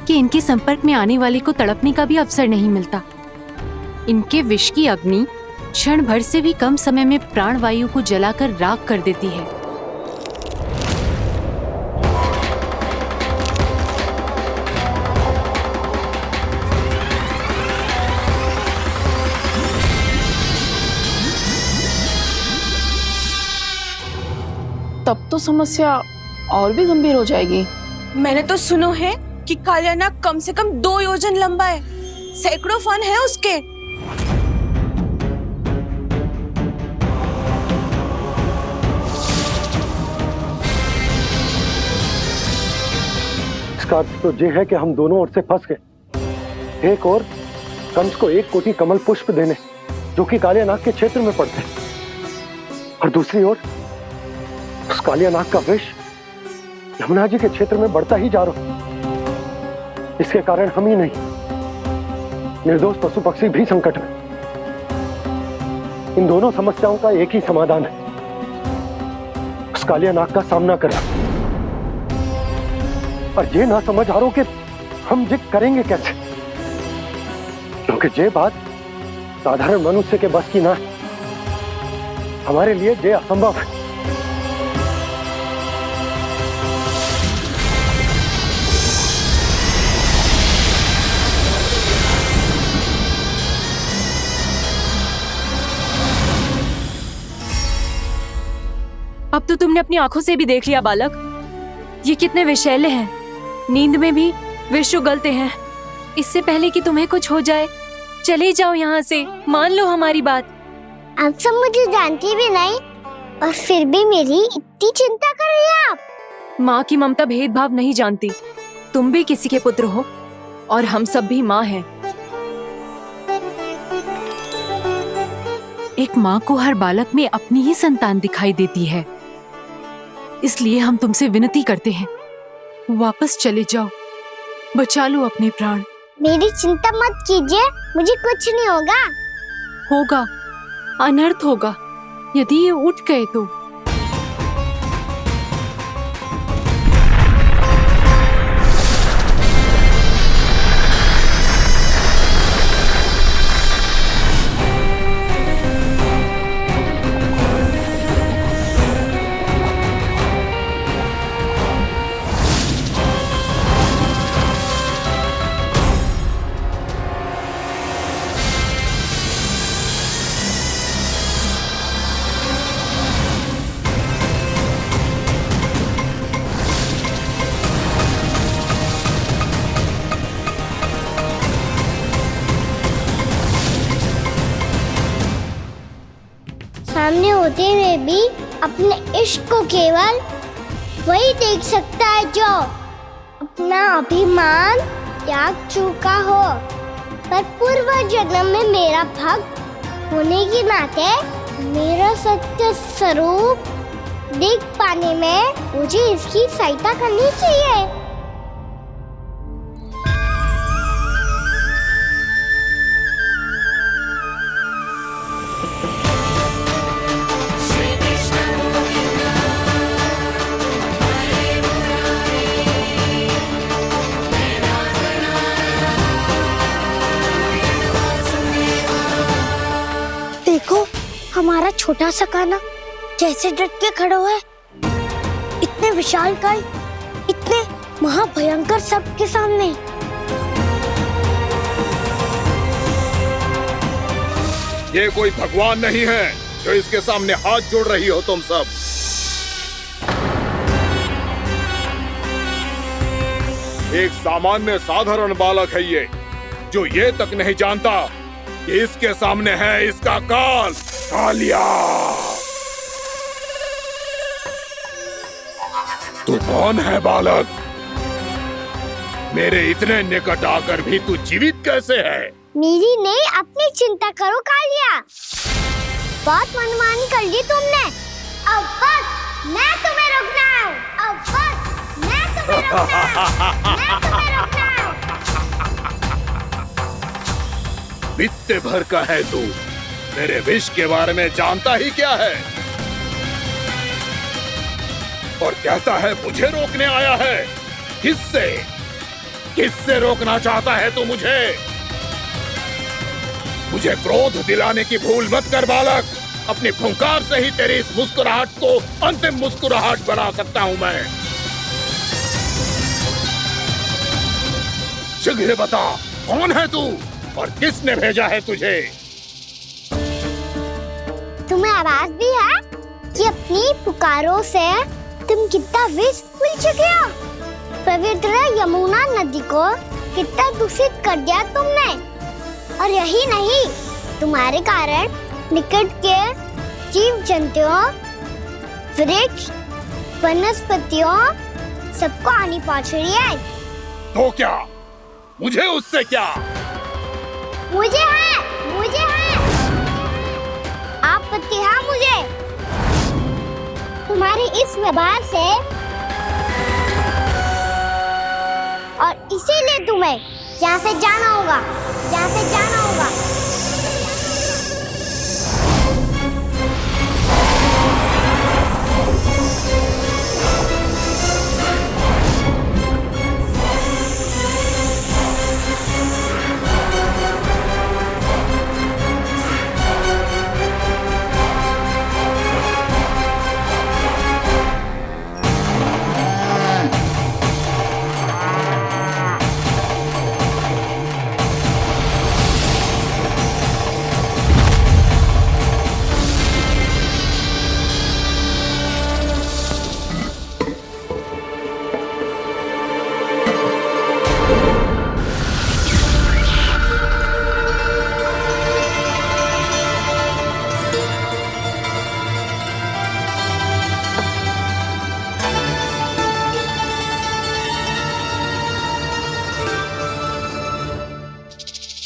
कि इनके संपर्क में आने वाले को तड़पने का भी अवसर नहीं मिलता। इनके विष की अग्नि क्षण भर से भी कम समय में प्राणवायु को जलाकर राख कर देती है। तब तो समस्या और भी गंभीर हो जाएगी। मैंने तो सुनो है कि कालिया नाग कम से कम 2 योजन लंबा है, सैकड़ों फन है उसके। इसका अर्थ तो ये है कि हम दोनों ओर से फंस गए। एक और कंस को 1 कोटि कमल पुष्प देने जो कि कालिया नाग के क्षेत्र में पड़ते हैं, और दूसरी ओर उस कालिया नाग का विष यमुना जी के क्षेत्र में बढ़ता ही जा रहा। इसके कारण हम ही नहीं, निर्दोष पशु पक्षी भी संकट में। इन दोनों समस्याओं का एक ही समाधान है, उस कालिया नाग का सामना करना। और ये ना समझ आ रहा कि हम ये करेंगे कैसे, क्योंकि ये बात साधारण मनुष्य के बस की ना है। हमारे लिए ये असंभव है। अब तो तुमने अपनी आंखों से भी देख लिया बालक, ये कितने विषैले हैं। नींद में भी विष उगलते हैं। इससे पहले कि तुम्हें कुछ हो जाए, चले जाओ यहाँ से, मान लो हमारी बात। आप सब मुझे जानती भी नहीं और फिर भी मेरी इतनी चिंता कर रही हैं आप। माँ की ममता भेदभाव नहीं जानती। तुम भी किसी के पुत्र हो और हम सब भी माँ हैं। एक माँ को हर बालक में अपनी ही संतान दिखाई देती है, इसलिए हम तुमसे विनती करते हैं, वापस चले जाओ, बचा लो अपने प्राण। मेरी चिंता मत कीजिए, मुझे कुछ नहीं होगा। होगा, अनर्थ होगा यदि ये उठ गए तो। सामने होते हुए भी अपने इश्क को केवल वही देख सकता है जो अपना अभिमान त्याग चुका हो। पर पूर्व जन्म में मेरा भक्त होने के नाते मेरा सत्य स्वरूप देख पाने में मुझे इसकी सहायता करनी चाहिए। देखो हमारा छोटा सा कान्हा कैसे डट के खड़ा हुआ है, इतने विशालकाय, इतने महाभयंकर सबके सामने। ये कोई भगवान नहीं है जो इसके सामने हाथ जोड़ रही हो तुम सब। एक सामान्य साधारण बालक है ये, जो ये तक नहीं जानता कि इसके सामने है इसका काल, कालिया। तू कौन है बालक? मेरे इतने निकट आकर भी तू जीवित कैसे है? मेरी नहीं, अपनी चिंता करो कालिया। बहुत मनमानी कर ली तुमने। अब बस मैं तुम्हें रोकना हूँ। अब बस मैं तुम्हें रोकना हूँ। मैं तुम्हें रोकना हूँ। बित्ते भर का है तू, मेरे विष के बारे में जानता ही क्या है? और कहता है मुझे रोकने आया है। किससे? किससे रोकना चाहता है तू मुझे? मुझे क्रोध दिलाने की भूल मत कर बालक। अपनी फुंकार से ही तेरी इस मुस्कुराहट को अंतिम मुस्कुराहट बना सकता हूं मैं। शीघ्र बता, कौन है तू और किसने भेजा है तुझे? तुम्हें आवाज दी है कि अपनी पुकारों से तुम कितना विष भूल चुके हो। पवित्र यमुना नदी को कितना दूषित कर दिया तुमने। और यही नहीं, तुम्हारे कारण निकट के जीव जंतुओं, वृक्ष, वनस्पतियों सबको हानि पहुंच रही है। तो क्या? मुझे उससे क्या? मुझे है आपत्ति है मुझे तुम्हारे इस व्यवहार से, और इसीलिए तुम्हें यहाँ से जाना होगा, यहाँ से जाना होगा।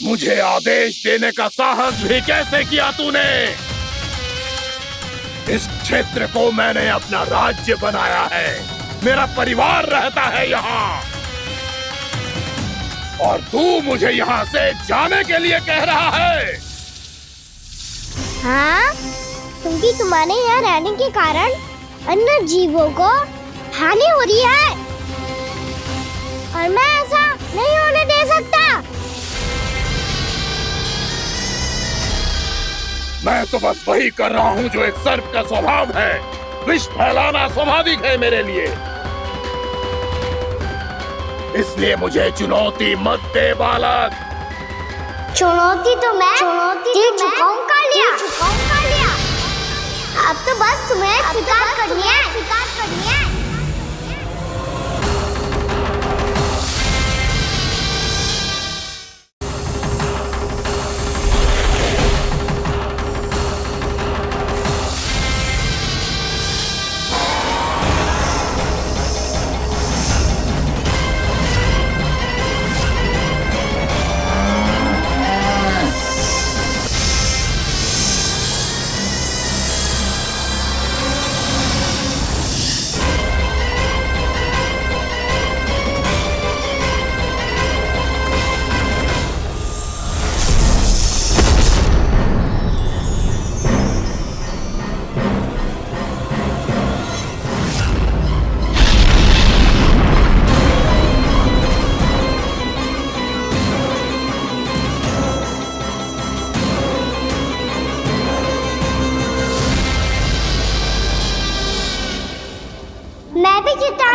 मुझे आदेश देने का साहस भी कैसे किया तूने? इस क्षेत्र को मैंने अपना राज्य बनाया है, मेरा परिवार रहता है यहाँ, और तू मुझे यहाँ से जाने के लिए कह रहा है? हाँ, क्योंकि तुम्हारे यहाँ रहने के कारण अन्य जीवों को हानि हो रही है, और मैं ऐसा नहीं होने दे सकता। मैं तो बस वही कर रहा हूँ जो एक सर्प का स्वभाव है। विष फैलाना स्वाभाविक है मेरे लिए, इसलिए मुझे चुनौती मत दे बालक। चुनौती तो मैं दे चुका हूँ कालिया। अब तो बस तुम्हें स्वीकार करनी है।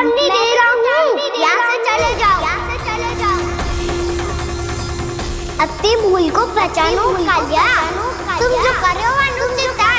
करने दे रहा हूँ। यहाँ से चले जाओ। अपनी भूल को पहचानो कालिया। तुम जो कर रहे हो अनुचित है।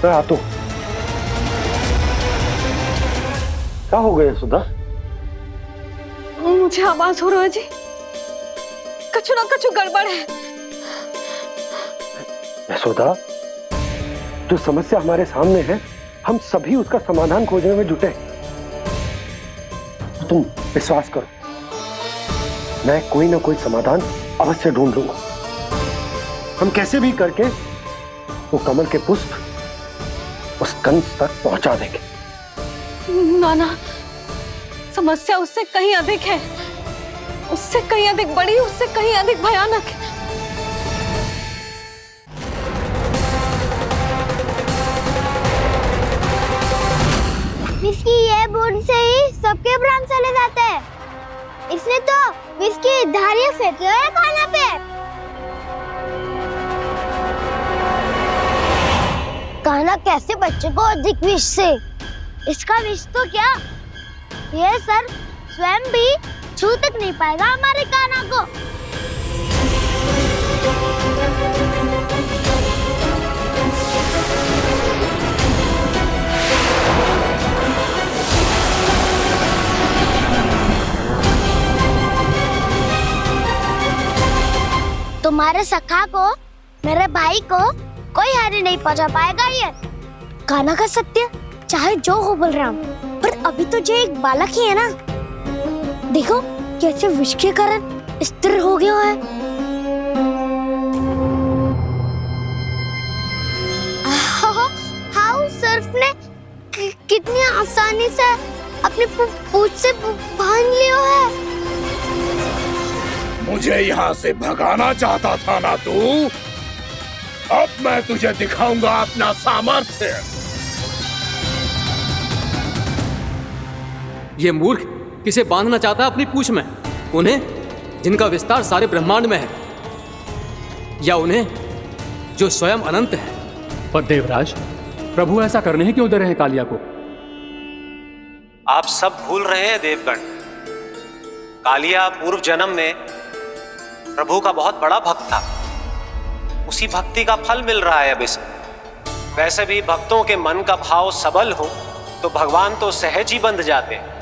मैं आता हूँ। क्या हो गया सुधा? मुझे आवाज हो रहा है जी, कछु ना कछु गड़बड़ है। यशोदा, जो समस्या हमारे सामने है, हम सभी उसका समाधान खोजने में जुटे। तुम विश्वास करो, मैं कोई ना कोई समाधान अवश्य ढूंढ लूंगा। हम कैसे भी करके वो कमल के पुष्प उस कंस तक पहुंचा देंगे। नाना, समस्या उससे कहीं अधिक है, उससे कहीं अधिक बड़ी, उससे कहीं अधिक भयानक है। विस्की ये बूंद से ही सबके प्राण चले जाते हैं। इसने तो विस्की धारियां फेंकी है खाना पे। कान्हा कैसे बच्चे को अधिक विष से? इसका विष तो क्या, ये सर स्वयं भी छू तक नहीं पाएगा हमारे कान्हा को। तुम्हारे सखा को, मेरे भाई को कोई हानि नहीं पहुंचा पाएगा। ये कान्हा का सत्य चाहे जो हो बलराम, पर अभी तो जो एक बालक ही है ना। देखो कैसे विष के कारण स्थिर हो गया है। हाउ सर्फ ने कितनी आसानी से अपनी पूंछ से बांध लिया है। मुझे यहाँ से भगाना चाहता था ना तू? अब मैं तुझे दिखाऊंगा अपना सामर्थ्य। ये मूर्ख किसे बांधना चाहता है अपनी पूंछ में? उन्हें जिनका विस्तार सारे ब्रह्मांड में है, या उन्हें जो स्वयं अनंत है? पर देवराज, प्रभु ऐसा करने ही क्यों दे रहे हैं कालिया को? आप सब भूल रहे हैं देवगण। कालिया पूर्व जन्म में प्रभु का बहुत बड़ा भक्त था। उसी भक्ति का फल मिल रहा है अब इसे। वैसे भी भक्तों के मन का भाव सबल हो तो भगवान तो सहज ही बंध जाते हैं।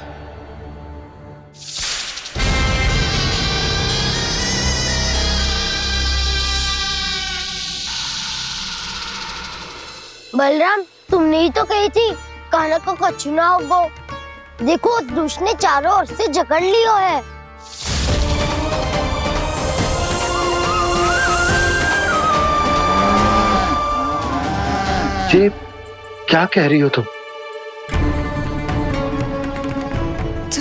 बलराम, तुमने ही तो कही थी कान्हा को कछु ना होगो। देखो दुष्ट ने चारों ओर से जकड़ लियो है। ये क्या कह रही हो तुम?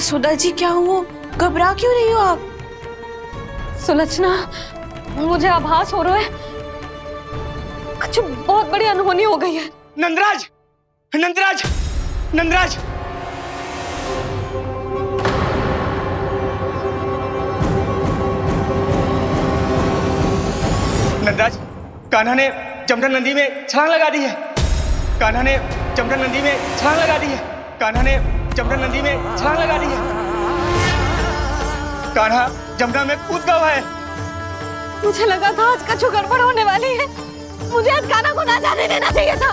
सुधा जी, क्या हुआ? घबरा क्यों रही हो आप? सुलक्षणा, मुझे आभास हो रहा है कुछ बहुत बड़ी अनहोनी हो गई है। नंदराज, नंदराज, नंदराज! नंदराज, कान्हा ने जमुना नदी में छलांग लगा दी है। कान्हा ने जमुना नदी में छलांग लगा दी है। कान्हा ने जमुना नदी में छलांग लगा दी है। कान्हा जमुना में कूद गया है। मुझे लगा था आज कछु गड़बड़ होने वाली है। मुझे आज कान्हा को ना जाने देना चाहिए था।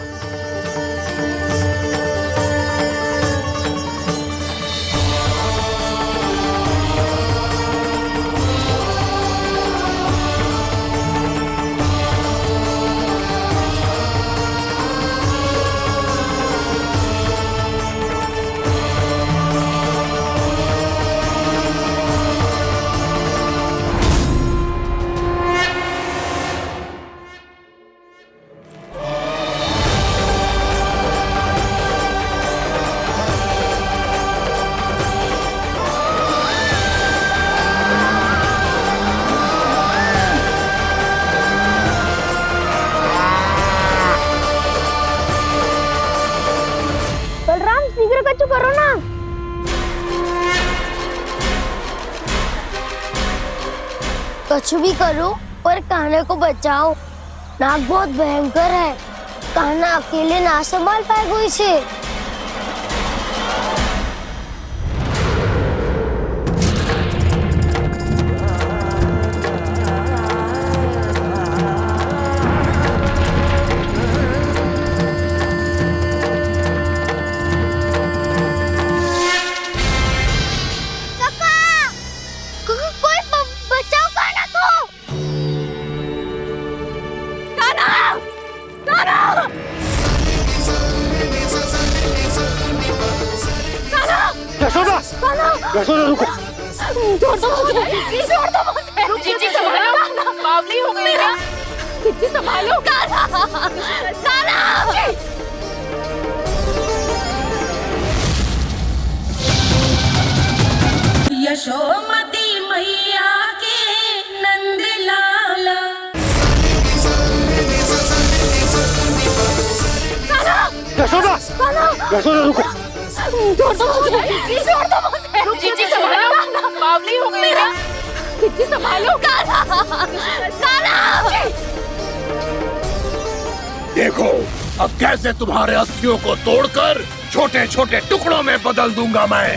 कुछ भी करो पर कान्हा को बचाओ। नाग बहुत भयंकर है, कान्हा अकेले ना संभाल पाएगा इसे। यशोदा, यशोदा रुको। छोड़ दो मुझे, छोड़ दो मुझे। रुक जीजी, संभालो, बावली हो गई क्या? जीजी संभालो। कान्हा, कान्हा। यशोमती मैया के नंद लाला। यशोदा, यशोदा रुको। छोड़ दो मुझे, छोड़ दो मुझे। रुक जीजी, संभालो, बावली हो गई क्या? जीजी संभालो। कान्हा, कान्हा। देखो अब कैसे तुम्हारे अस्थियों को तोड़कर छोटे छोटे टुकड़ों में बदल दूंगा मैं।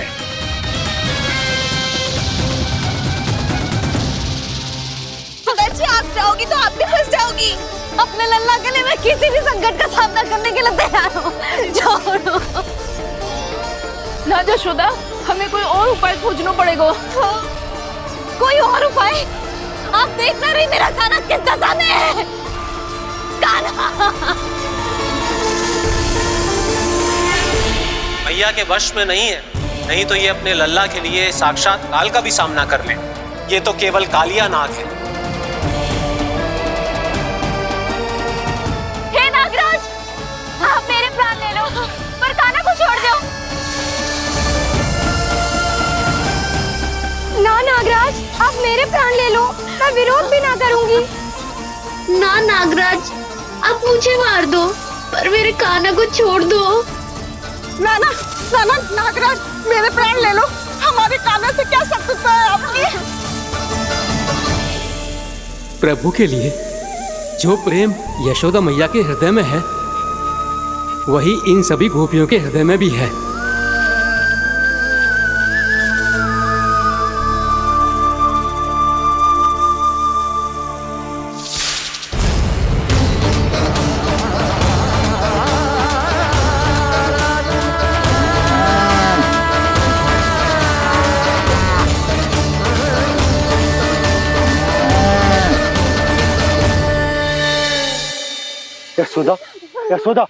जी आप जाओगी तो आप भी फंस जाओगी। अपने लल्ला के लिए मैं किसी भी संकट का सामना करने के लिए तैयार हूँ। छोड़ो ना यशोदा, हमें कोई और उपाय खोजना पड़ेगा। कोई और उपाय? आप देख ना रही मेरा कान्हा किस दशा में है। कान्हा मैया के वश में नहीं है, नहीं तो ये अपने लल्ला के लिए साक्षात काल का भी सामना कर ले। ये तो केवल कालिया नाग है। हे नागराज, आप मेरे प्राण ले लो पर कान्हा को छोड़ दो। ना नागराज, आप मेरे प्राण ले लो, मैं विरोध भी ना करूंगी। ना नागराज, आप मुझे मार दो पर मेरे कान्हा को छोड़ दो। ना ना ना ना नागराज, मेरे प्राण ले लो, हमारे कान्हा से क्या शत्रुता है आपकी? प्रभु के लिए जो प्रेम यशोदा मैया के हृदय में है, वही इन सभी गोपियों के हृदय में भी है। यशोदा, यशोदा,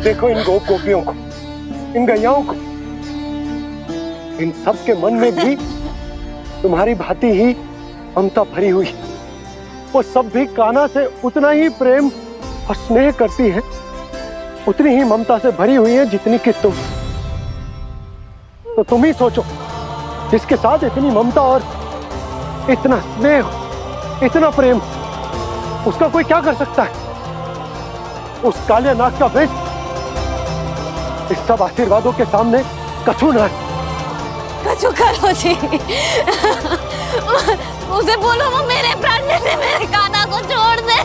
देखो इन गोप गोपियों को, इन गैयाओं को, इन सब के मन में भी तुम्हारी भांति ही ममता भरी हुई। वो सब भी कान्हा से उतना ही प्रेम और स्नेह करती है, उतनी ही ममता से भरी हुई है जितनी कि तुम। तो तुम ही सोचो, जिसके साथ इतनी ममता और इतना स्नेह, इतना प्रेम, उसका कोई क्या कर सकता है? उस कालिया नाग का विष इस सब आशीर्वादों के सामने कछु न है। कछु करो जी, उसे बोलो वो मेरे प्राण ले ले, मेरे कान्हा को छोड़ दे।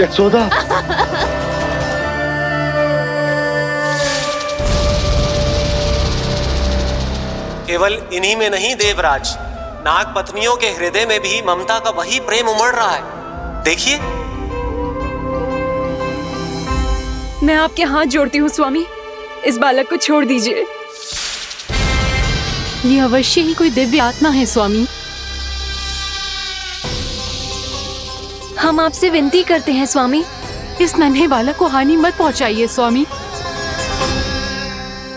यशोदा, केवल इन्हीं में नहीं देवराज, नाग पत्नियों के हृदय में भी ममता का वही प्रेम उमड़ रहा है। देखिए। मैं आपके हाथ जोड़ती हूँ स्वामी, इस बालक को छोड़ दीजिए। ये अवश्य ही कोई दिव्य आत्मा है स्वामी। हम आपसे विनती करते हैं स्वामी, इस नन्हे बालक को हानि मत पहुंचाइए स्वामी।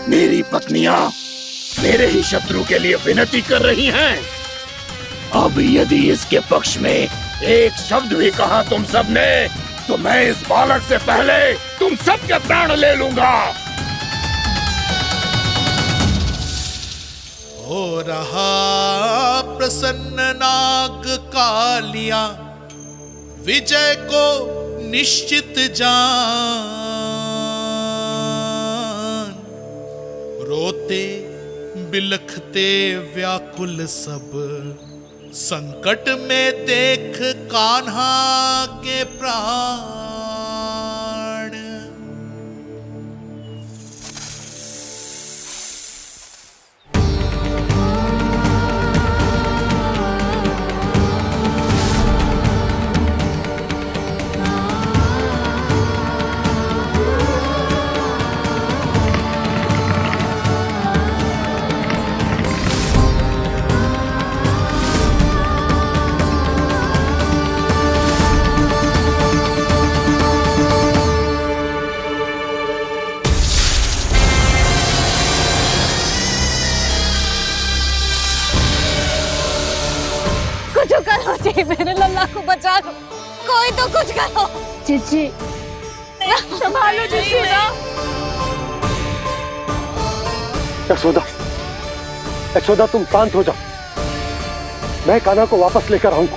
मेरी पत्नियां मेरे ही शत्रु के लिए विनती कर रही हैं। अब यदि इसके पक्ष में एक शब्द भी कहा तुम सबने, तो मैं इस बालक से पहले तुम सबके प्राण ले लूंगा। हो रहा प्रसन्न नाग कालिया, विजय को निश्चित जान। रोते बिलखते व्याकुल सब, संकट में देख कान्हा के प्राण। कुछ करो जी, मेरे लल्ला को बचा लो, कोई तो कुछ करो। जीजी संभालो जीजी ना। यशोदा, यशोदा तुम शांत हो जाओ, मैं कान्हा को वापस लेकर आऊंगा,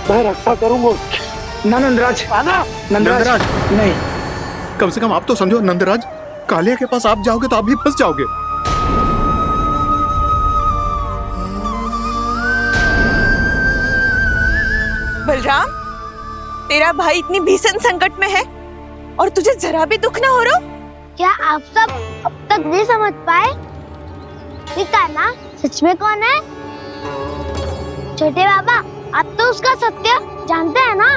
मैं रक्षा करूंगा उसकी। ना नंदराज, नंदराज नहीं, कम से कम आप तो समझो नंदराज, कालिया के पास आप जाओगे तो आप भी फंस जाओगे। बलराम, तेरा भाई इतनी भीषण संकट में है और तुझे जरा भी दुख ना हो रहा? क्या आप सब अब तक नहीं समझ पाए कि कान्हा सच में कौन है? छोटे बाबा, आप तो उसका सत्य जानते हैं ना?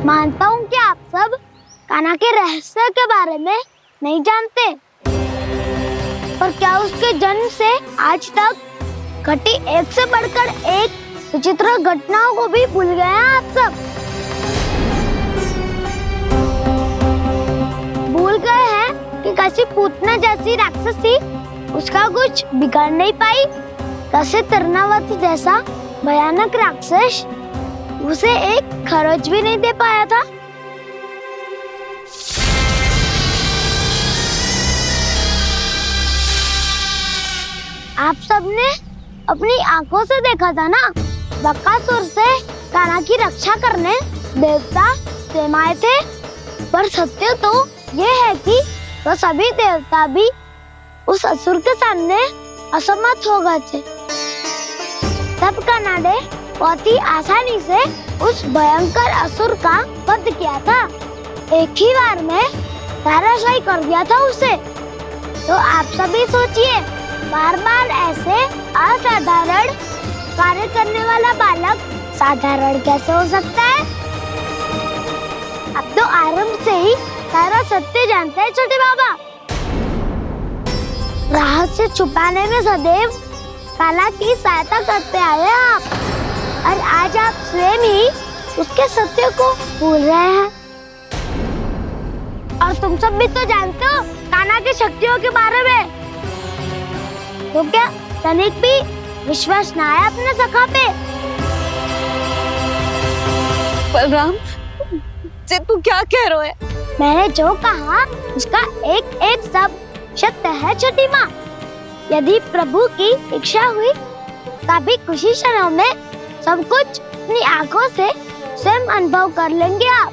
मानता हूँ कि आप सब कान्हा के रहस्य के बारे में नहीं जानते, पर क्या उसके जन्म से आज तक घटी एक से बढ़कर एक विचित्र घटनाओं को भी भूल गए हैं आप सब? भूल गए हैं कि कैसी पूतना जैसी राक्षसी उसका कुछ बिगाड़ नहीं पाई, कैसे तरनावती जैसा भयानक राक्षस उसे एक खरोच भी नहीं दे पाया था। आप सबने अपनी आंखों से देखा था ना, बकासुर से कान्हा की रक्षा करने देवता स्वयं आए थे, पर सत्य तो ये है कि वह सभी देवता भी उस असुर के सामने असमर्थ हो गए थे। तब कान्हा ने बहुत ही आसानी से उस भयंकर असुर का वध किया था, एक ही बार में धराशायी कर दिया था उसे। तो आप सभी सोचिए, बार बार ऐसे असाधारण कार्य करने वाला बालक साधारण कैसे हो सकता है? अब तो आरंभ से ही सारा सत्य जानते हैं छोटे बाबा। रहस्य छुपाने में सदैव कान्हा की सहायता करते आए हैं आप, और आज आप स्वयं ही उसके सत्य को भूल रहे हैं। और तुम सब भी तो जानते हो कान्हा की शक्तियों के बारे में, तो क्या तनिक भी विश्वास न आया अपने सखा पे? बलराम, जे तू क्या कह रहे है? मैंने जो कहा उसका एक एक शब्द सत्य है छोटी माँ। यदि प्रभु की इच्छा हुई तभी कुछ ही क्षणों में सब कुछ अपनी आंखों से स्वयं अनुभव कर लेंगे आप।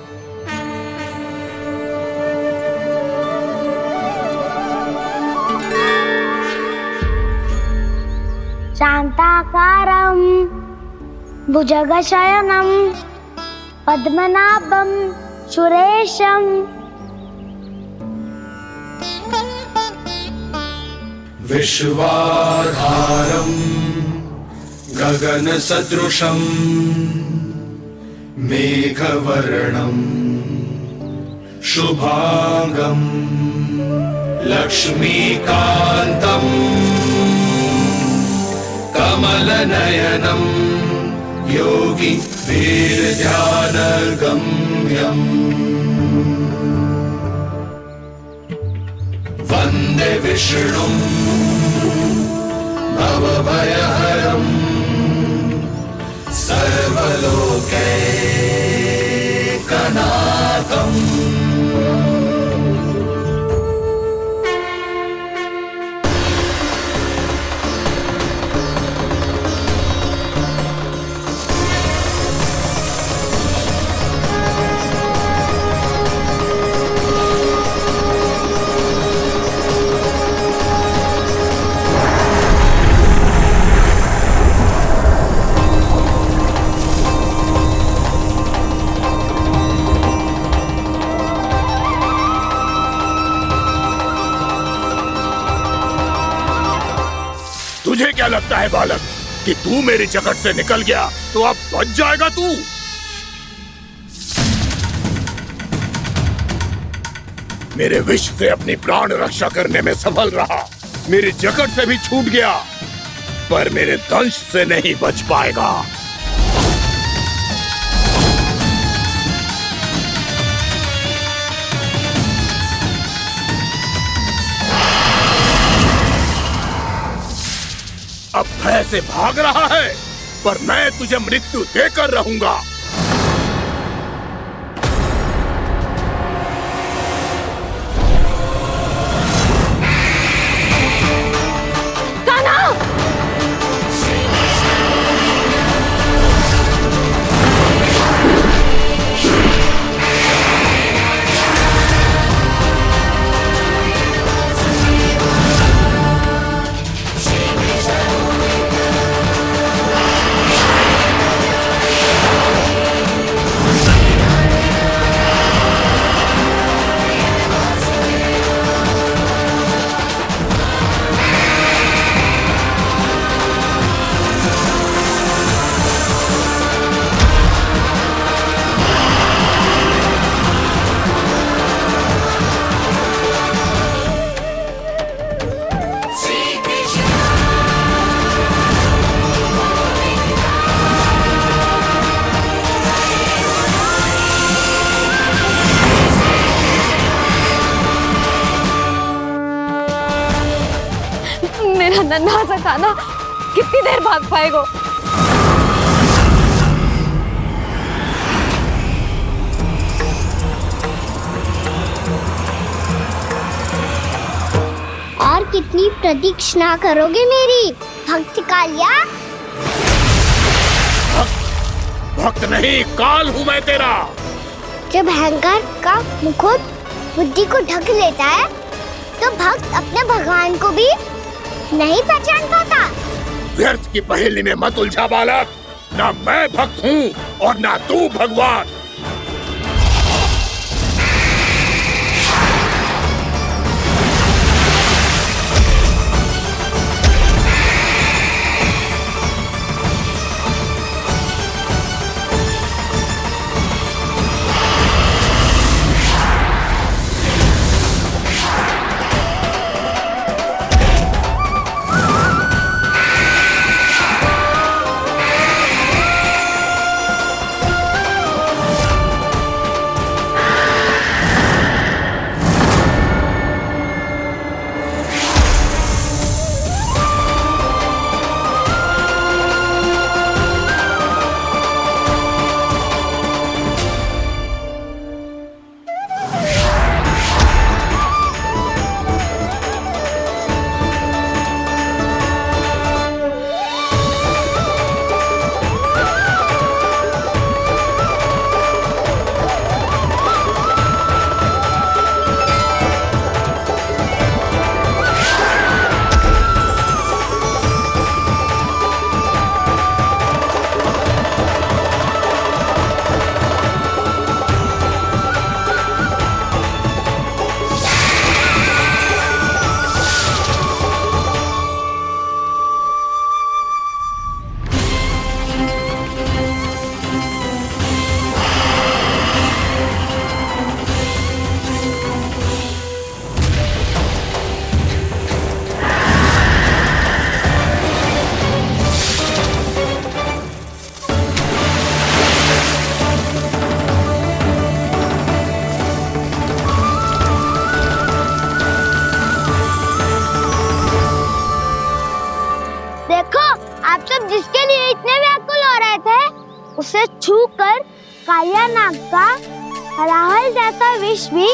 शांताकारं भुजगशयनं पद्मनाभं सुरेशं विश्वाधारं गगनसदृशं मेघवर्णं शुभांगं लक्ष्मीकान्तं कमलनयनं योगी वीरध्यानगम्यम् वन्दे विष्णुं भवभयहरं सर्वलोकैकनाथम् लगता है बालक कि तू मेरी जगत से निकल गया तो अब बच जाएगा तू? मेरे विष से अपनी प्राण रक्षा करने में सफल रहा, मेरी जगत से भी छूट गया, पर मेरे दंश से नहीं बच पाएगा। अब भय से भाग रहा है, पर मैं तुझे मृत्यु देकर रहूंगा। मेरा नन्हा सा कान्हा कितनी देर भाग पाएगा? और कितनी प्रतीक्षा करोगे मेरी भक्त कालिया? भक्त नहीं, काल हूं मैं तेरा। जब अहंकार का मुकुट बुद्धि को ढक लेता है तो भक्त अपने भगवान को भी नहीं पहचान पाता। व्यर्थ की पहेली में मत उलझा बालक, ना मैं भक्त हूँ और ना तू भगवान। जिसके लिए इतने व्याकुल हो रहे थे, उसे छूकर कालिया नाग का हलाहल जैसा विष भी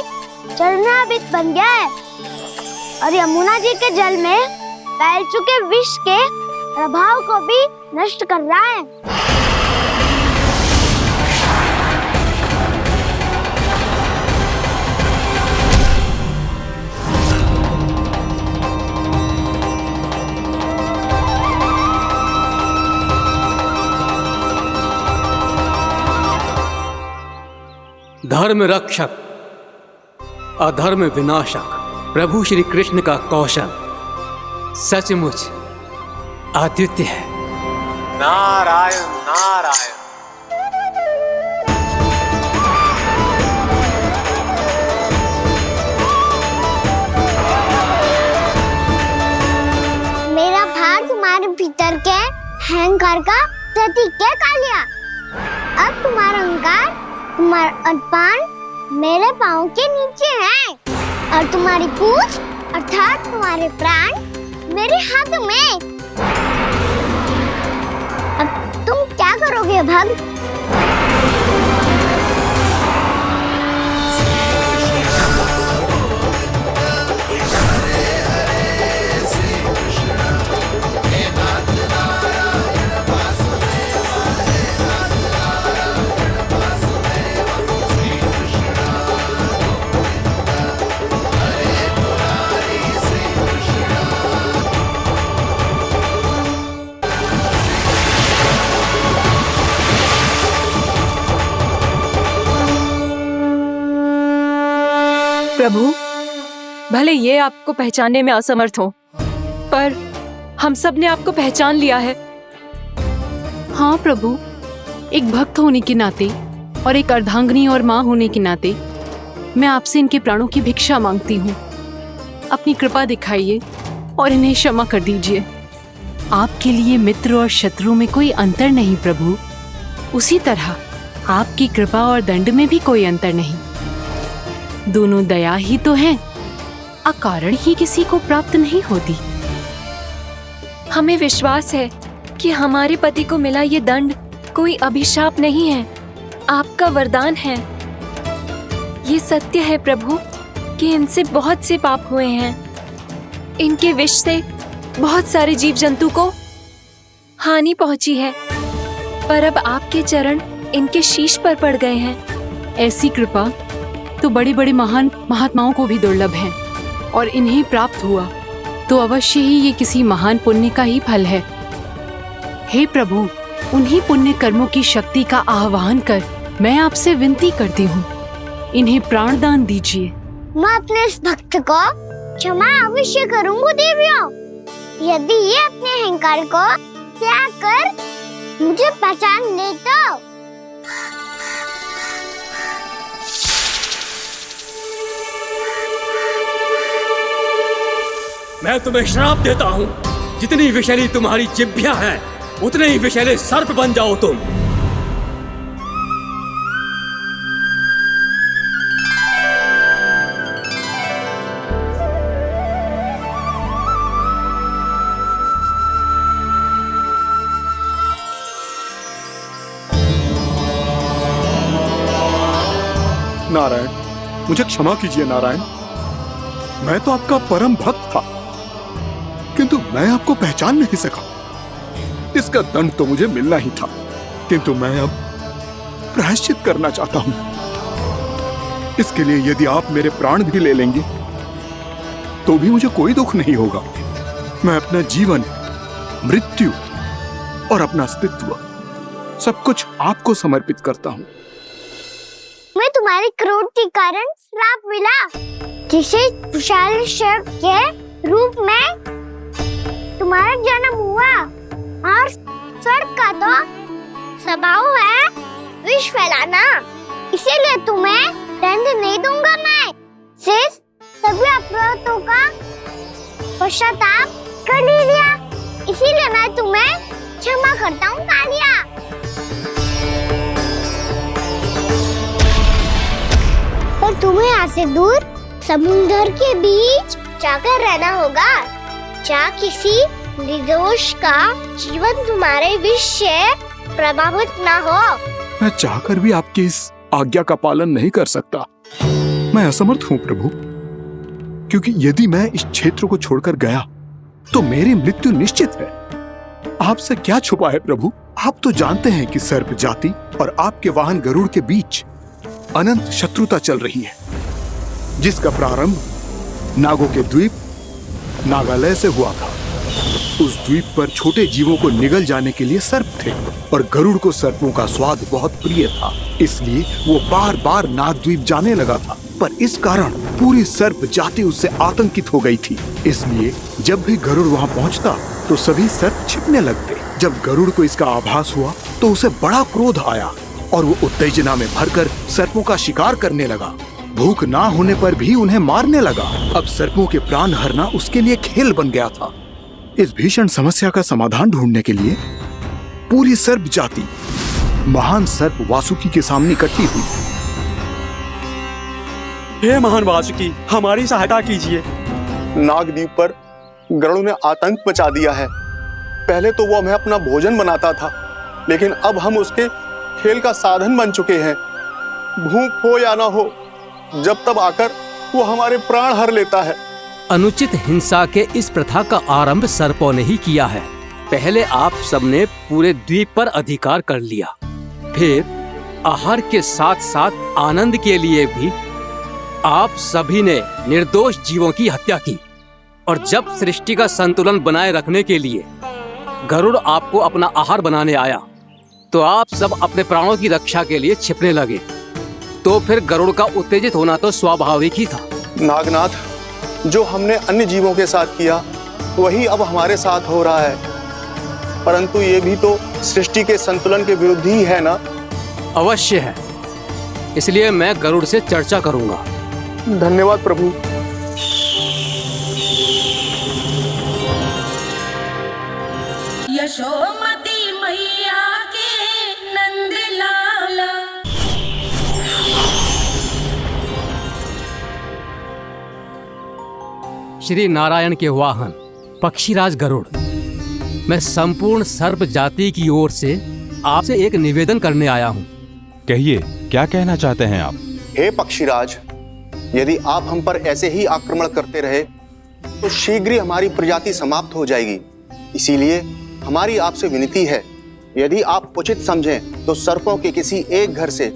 चरणामृत बन गया है और यमुना जी के जल में फैल चुके विष के प्रभाव को भी नष्ट कर रहा है। धर्म रक्षक, अधर्म विनाशक प्रभु श्री कृष्ण का कौशल सचमुच अद्वितीय है। नारायण नारायण। मेरा भार तुम्हारे भीतर के अहंकार का प्रतीक है कालिया। अब तुम्हारा अहंकार, तुम्हारा अर्पण मेरे पाँव के नीचे है और तुम्हारी पूंछ अर्थात तुम्हारे प्राण मेरे हाथ में। अब तुम क्या करोगे भक्त? प्रभु, भले ये आपको पहचानने में असमर्थ हो, पर हम सब ने आपको पहचान लिया है। हाँ प्रभु, एक भक्त होने के नाते और एक अर्धांगिनी और माँ होने के नाते मैं आपसे इनके प्राणों की भिक्षा मांगती हूँ। अपनी कृपा दिखाइए और इन्हें क्षमा कर दीजिए। आपके लिए मित्र और शत्रु में कोई अंतर नहीं प्रभु। उसी तरह आपकी कृपा और दंड में भी कोई अंतर नहीं। दोनों दया ही तो हैं, अकारण ही किसी को प्राप्त नहीं होती। हमें विश्वास है कि हमारे पति को मिला ये दंड कोई अभिशाप नहीं है, आपका वरदान है। ये सत्य है प्रभु कि इनसे बहुत से पाप हुए हैं। इनके विष से बहुत सारे जीव जंतु को हानि पहुंची है, पर अब आपके चरण इनके शीश पर पड़ गए हैं। ऐसी कृपा तो बड़े बड़े महान महात्माओं को भी दुर्लभ है, और इन्हें प्राप्त हुआ तो अवश्य ही ये किसी महान पुण्य का ही फल है। हे प्रभु, उन्हीं पुण्य कर्मों की शक्ति का आह्वान कर मैं आपसे विनती करती हूँ, इन्हें प्राणदान दीजिए। मैं अपने इस भक्त को क्षमा अवश्य करूंगी देवियों, यदि ये अपने अहंकार को त्याग कर मुझे पहचान ले तो। मैं तुम्हें श्राप देता हूँ, जितनी विषैली तुम्हारी जिह्वा है उतने ही विषैले सर्प बन जाओ तुम। नारायण, मुझे क्षमा कीजिए नारायण। मैं तो आपका परम भक्त था, किंतु मैं आपको पहचान नहीं सका। इसका दंड तो मुझे मिलना ही था, किंतु मैं अब प्रायश्चित करना चाहता हूं। इसके लिए यदि आप मेरे प्राण भी ले लेंगे तो भी मुझे कोई दुख नहीं होगा। मैं अपना जीवन, मृत्यु और अपना अस्तित्व सब कुछ आपको समर्पित करता हूं। मैं तुम्हारे क्रोध के कारण श्राप मिला, जिसे विशाल सर्प के रूप में तुम्हारा जन्म हुआ, और सर्प का तो स्वभाव है विष फैलाना। इसीलिए तुम्हें दंड नहीं दूंगा मैं, सिर्फ सभी अपराधों का पश्चाताप कर लिया। इसीलिए मैं तुम्हें क्षमा करता हूँ कालिया। पर तुम्हें यहाँ से दूर समुद्र के बीच जाकर रहना होगा, जहाँ किसी निर्दोष का जीवन तुम्हारे विष से प्रभावित ना हो। मैं चाहकर भी आपकी इस आज्ञा का पालन नहीं कर सकता। मैं असमर्थ हूँ प्रभु, क्योंकि यदि मैं इस क्षेत्र को छोड़कर गया तो मेरी मृत्यु निश्चित है। आपसे क्या छुपा है प्रभु? आप तो जानते हैं कि सर्प जाति और आपके वाहन गरुड़ के बीच अनंत शत्रुता चल रही है, जिसका प्रारंभ नागों के द्वीप नागालय से हुआ था। उस द्वीप पर छोटे जीवों को निगल जाने के लिए सर्प थे, और गरुड़ को सर्पों का स्वाद बहुत प्रिय था, इसलिए वो बार बार नागद्वीप जाने लगा था। पर इस कारण पूरी सर्प जाति उससे आतंकित हो गई थी। इसलिए जब भी गरुड़ वहां पहुंचता तो सभी सर्प छिप कांपने लग गए। जब गरुड़ को इसका आभास हुआ तो उसे बड़ा क्रोध आया और वो उत्तेजना में भरकर सर्पों का शिकार करने लगा। भूख ना होने पर भी उन्हें मारने लगा। अब सर्पों के प्राण हरना उसके लिए खेल बन गया था। इस भीषण समस्या का समाधान ढूंढने के लिए पूरी सर्प जाति महान सर्प वासुकी के सामने इकट्ठी हुई। हे महान वासुकी, हमारी सहायता कीजिए। नागद्वीप पर गरुड़ ने आतंक मचा दिया है। पहले तो वो हमें अपना भोजन बनाता था, लेकिन अब हम उसके खेल का साधन बन चुके हैं। भूख हो या ना हो, जब तब आकर वो हमारे प्राण हर लेता है। अनुचित हिंसा के इस प्रथा का आरंभ सर्पों ने ही किया है। पहले आप सबने पूरे द्वीप पर अधिकार कर लिया, फिर आहार के साथ साथ आनंद के लिए भी आप सभी ने निर्दोष जीवों की हत्या की। और जब सृष्टि का संतुलन बनाए रखने के लिए गरुड़ आपको अपना आहार बनाने आया, तो आप सब अपने प्राणों की रक्षा के लिए छिपने लगे। तो फिर गरुड़ का उत्तेजित होना तो स्वाभाविक ही था। नागनाथ, जो हमने अन्य जीवों के साथ किया वही अब हमारे साथ हो रहा है, परंतु ये भी तो सृष्टि के संतुलन के विरुद्ध ही है ना? अवश्य है, इसलिए मैं गरुड़ से चर्चा करूंगा। धन्यवाद प्रभु। यशोमती मैया के नंद लाला। श्री नारायण के वाहन पक्षीराज गरुड़, मैं संपूर्ण सर्प जाति की ओर से आपसे एक निवेदन करने आया हूँ। कहिए, क्या कहना चाहते हैं आप? हे पक्षीराज, यदि आप हम पर ऐसे ही आक्रमण करते रहे तो शीघ्र ही हमारी प्रजाति समाप्त हो जाएगी। इसीलिए हमारी आपसे विनती है, यदि आप उचित समझें तो सर्पों के किसी एक घर से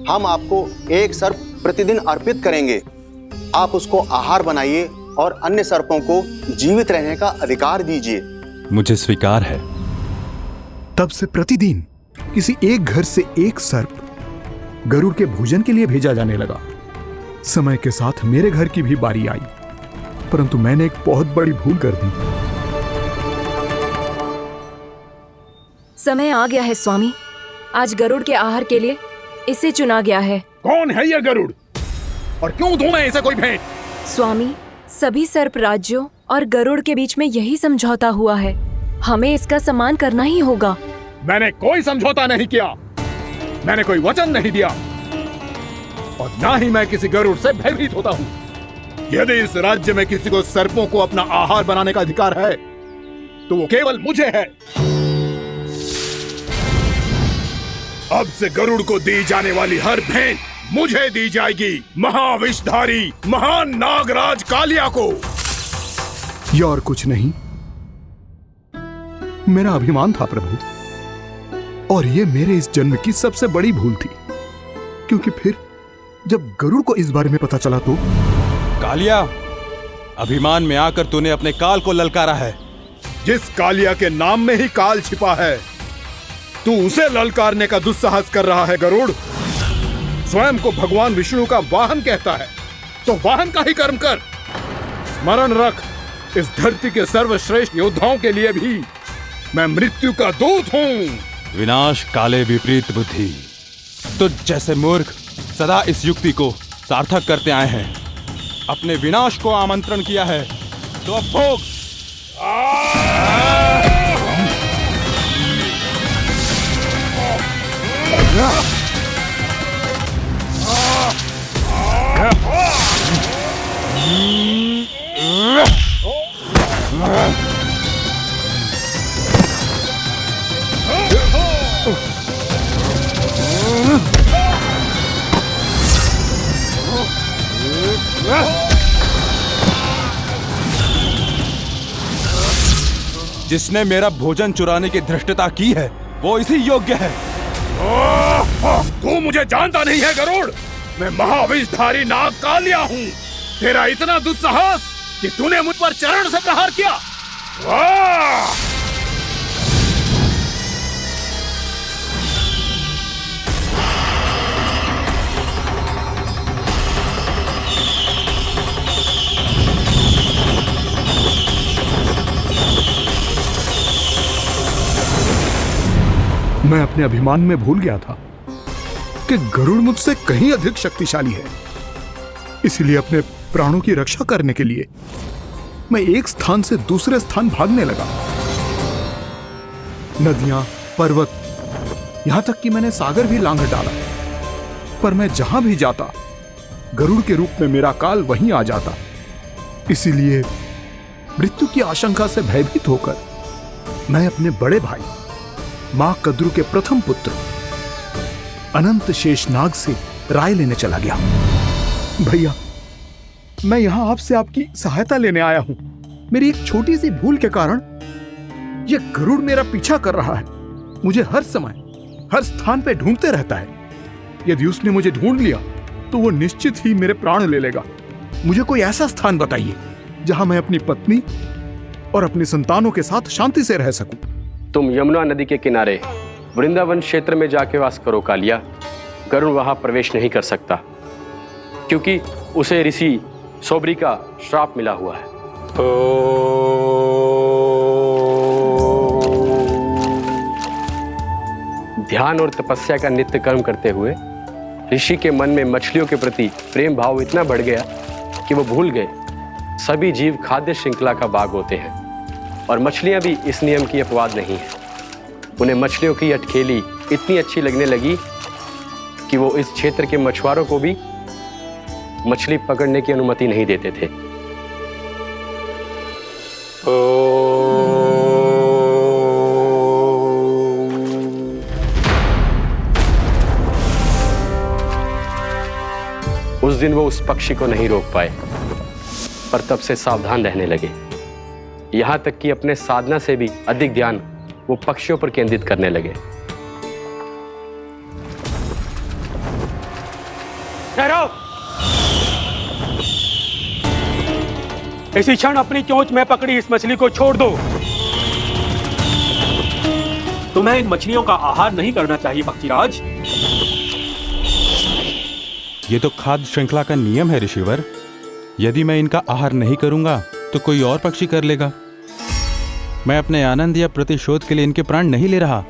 हम आपको एक सर्प प्रतिदिन अर्पित करेंगे। आप उसको आहार बनाइए और अन्य सर्पों को जीवित रहने का अधिकार दीजिए। मुझे स्वीकार है। तब से प्रतिदिन किसी एक घर से एक सर्प गरुड़ के भोजन के लिए भेजा जाने लगा। समय के साथ मेरे घर की भी बारी आई, परंतु मैंने एक बहुत बड़ी भूल कर दी। समय आ गया है स्वामी, आज गरुड़ के आहार के लिए इसे चुना गया है। कौन है यह गरुड़ और क्यों दूं मैं इसे कोई भेंट? स्वामी, सभी सर्प राज्यों और गरुड़ के बीच में यही समझौता हुआ है, हमें इसका सम्मान करना ही होगा। मैंने कोई समझौता नहीं किया, मैंने कोई वचन नहीं दिया और ना ही मैं किसी गरुड़ से भयभीत होता हूँ। यदि इस राज्य में किसी को सर्पों को अपना आहार बनाने का अधिकार है तो वो केवल मुझे है। अब से गरुड़ को दी जाने वाली हर भेंट मुझे दी जाएगी, महाविषधारी महान नागराज कालिया को। यह और कुछ नहीं, मेरा अभिमान था प्रभु, और ये मेरे इस जन्म की सबसे बड़ी भूल थी, क्योंकि फिर जब गरुड़ को इस बारे में पता चला तो। कालिया, अभिमान में आकर तूने अपने काल को ललकारा है। जिस कालिया के नाम में ही काल छिपा है, तू उसे ललकारने का दुस्साहस कर रहा है गरुड़। स्वयं को भगवान विष्णु का वाहन कहता है, तो वाहन का ही कर्म कर। स्मरण रख, इस धरती के सर्वश्रेष्ठ योद्धाओं के लिए भी मैं मृत्यु का दूत हूँ। विनाश काले विपरीत बुद्धि, तुझ जैसे मूर्ख सदा इस युक्ति को सार्थक करते आए हैं। अपने विनाश को आमंत्रण किया है तो अब भोग। जिसने मेरा भोजन चुराने की धृष्टता की है वो इसी योग्य है। तू मुझे जानता नहीं है गरुड़, मैं महाविषधारी नाग कालिया हूँ। तेरा इतना दुस्साहस कि तूने मुझ पर चरण से प्रहार किया। मैं अपने अभिमान में भूल गया था कि गरुड़ मुझसे कहीं अधिक शक्तिशाली है। इसलिए अपने प्राणों की रक्षा करने के लिए मैं एक स्थान से दूसरे स्थान भागने लगा। नदियां, पर्वत, यहां तक कि मैंने सागर भी लांघ डाला, पर मैं जहां भी जाता गरुड़ के रूप में मेरा काल वहीं आ जाता। इसीलिए मृत्यु की आशंका से भयभीत होकर मैं अपने बड़े भाई मां कद्रु के प्रथम पुत्र अनंत शेषनाग से राय लेने चला गया। भैया, मैं यहां आपसे आपकी सहायता लेने आया हूं। मेरी एक छोटी सी भूल के कारण यह गरुड़ मेरा पीछा कर रहा है। मुझे हर समय हर स्थान पे ढूंढते रहता है। यदि उसने मुझे ढूंढ लिया तो वो निश्चित ही मेरे प्राण ले लेगा। मुझे कोई ऐसा स्थान बताइए जहां मैं अपनी पत्नी और अपनी संतानों के साथ शांति से रह सकूं। तुम यमुना नदी के किनारे वृंदावन क्षेत्र में जाके वास करो कालिया। गरुड़ वहां प्रवेश नहीं कर सकता, क्योंकि उसे ऋषि सोबरी का श्राप मिला हुआ है। ध्यान और तपस्या का नित्य कर्म करते हुए ऋषि के मन में मछलियों के प्रति प्रेम भाव इतना बढ़ गया कि वो भूल गए सभी जीव खाद्य श्रृंखला का भाग होते हैं, और मछलियां भी इस नियम की अपवाद नहीं है। उन्हें मछलियों की अटखेली इतनी अच्छी लगने लगी कि वो इस क्षेत्र के मछुआरों को भी मछली पकड़ने की अनुमति नहीं देते थे। उस दिन वो उस पक्षी को नहीं रोक पाए, पर तब से सावधान रहने लगे। यहां तक कि अपने साधना से भी अधिक ध्यान वो पक्षियों पर केंद्रित करने लगे। ठहरो! इसी क्षण अपनी चोंच में पकड़ी इस मछली को छोड़ दो। तुम्हें इन मछलियों का आहार नहीं करना चाहिए पक्षीराज। ये तो खाद्य श्रृंखला का नियम है ऋषिवर। यदि मैं इनका आहार नहीं करूंगा तो कोई और पक्षी कर लेगा। मैं अपने आनंद या प्रतिशोध के लिए इनके प्राण नहीं ले रहा।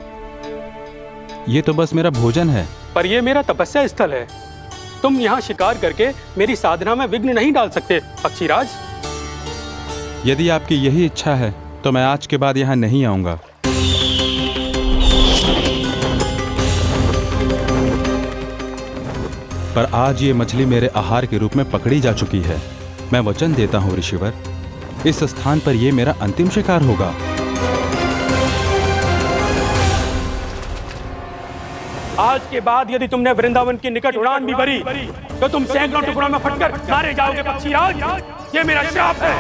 ये तो बस मेरा भोजन है। पर यह मेरा तपस्या स्थल है। तुम यहाँ शिकार करके मेरी साधना में विघ्न नहीं डाल सकते पक्षीराज। यदि आपकी यही इच्छा है तो मैं आज के बाद यहाँ नहीं आऊंगा। पर आज ये मछली मेरे आहार के रूप में पकड़ी जा चुकी है। मैं वचन देता हूँ ऋषिवर, इस स्थान पर यह मेरा अंतिम शिकार होगा। आज के बाद यदि तुमने वृंदावन की निकट उड़ान भी भरी तो तुम सैकड़ों टुकड़ों में फटकर मारे जाओगे पक्षीराज। ये मेरा श्राप है।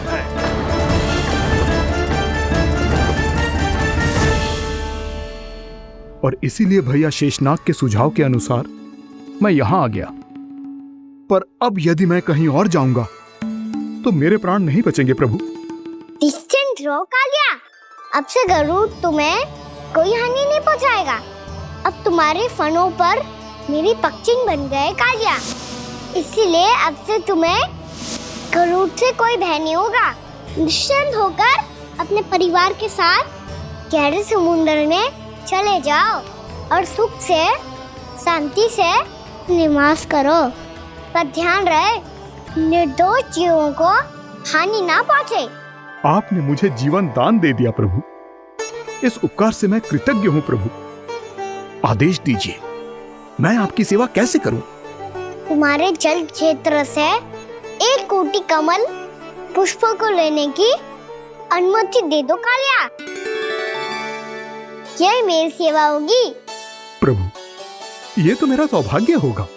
और इसीलिए भैया शेषनाग के सुझाव के अनुसार मैं यहां आ गया। पर अब यदि मैं कहीं और जाऊंगा तो मेरे प्राण नहीं बचेंगे प्रभु। डिस्टेंट रहो कालिया। अब से गरुड़ तुम्हें कोई हानि नहीं पहुंचाएगा। अब तुम्हारे फनों पर मेरी पक्षिंग बन गए कालिया। इसीलिए अब से तुम्हें गरुड़ से कोई भय नहीं होगा। निश्चिंत होकर अपने परिवार के साथ गहरे समुद्र में चले जाओ और सुख से शांति से निवास करो। पर ध्यान रहे निर्दोष जीवों को हानि ना पहुंचे। आपने मुझे जीवन दान दे दिया प्रभु। इस उपकार से मैं कृतज्ञ हूँ प्रभु। आदेश दीजिए, मैं आपकी सेवा कैसे करूं? तुम्हारे जल क्षेत्र से 1 कोटि कमल पुष्पों को लेने की अनुमति दे दो कालिया। यह मेरी सेवा होगी। प्रभु, ये तो मेरा सौभाग्य होगा।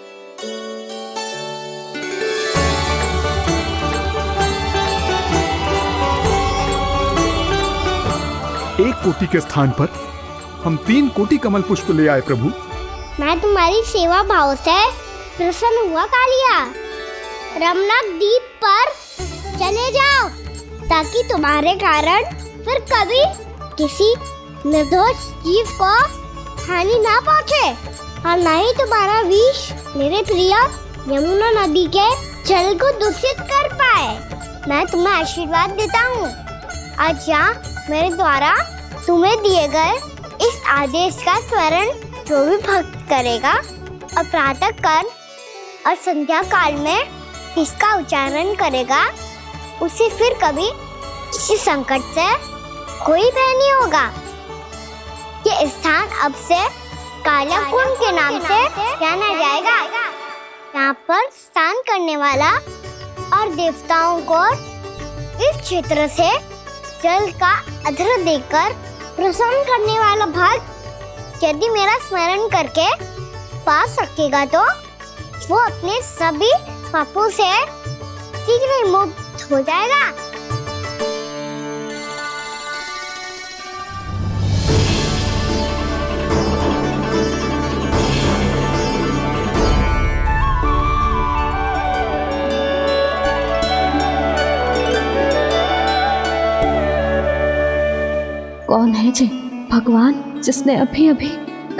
एक कोटि के स्थान पर हम 3 कोटि कमल पुष्प ले आए प्रभु। मैं तुम्हारी सेवा भाव से प्रसन्न हुआ कालिया। रमनाक द्वीप पर चले जाओ ताकि तुम्हारे कारण फिर कभी किसी निर्दोष जीव को हानि ना पहुंचे और न ही तुम्हारा विष मेरे प्रिय यमुना नदी के जल को दूषित कर पाए। मैं तुम्हें आशीर्वाद देता हूँ। आज यहाँ मेरे द्वारा तुम्हें दिए गए इस आदेश का स्मरण जो भी भक्त करेगा और प्रातः काल और संध्या काल में इसका उच्चारण करेगा, उसे फिर कभी किसी संकट से कोई भय नहीं होगा। ये स्थान अब से कालिया कुंड के नाम से जाना जाएगा। यहाँ पर स्नान करने वाला और देवताओं को इस क्षेत्र से जल का अधर देकर प्रसन्न करने वाला भक्त यदि मेरा स्मरण करके पास रखेगा तो वो अपने सभी पापों से शीघ्र ही मुक्त हो जाएगा। कौन है जी भगवान जिसने अभी अभी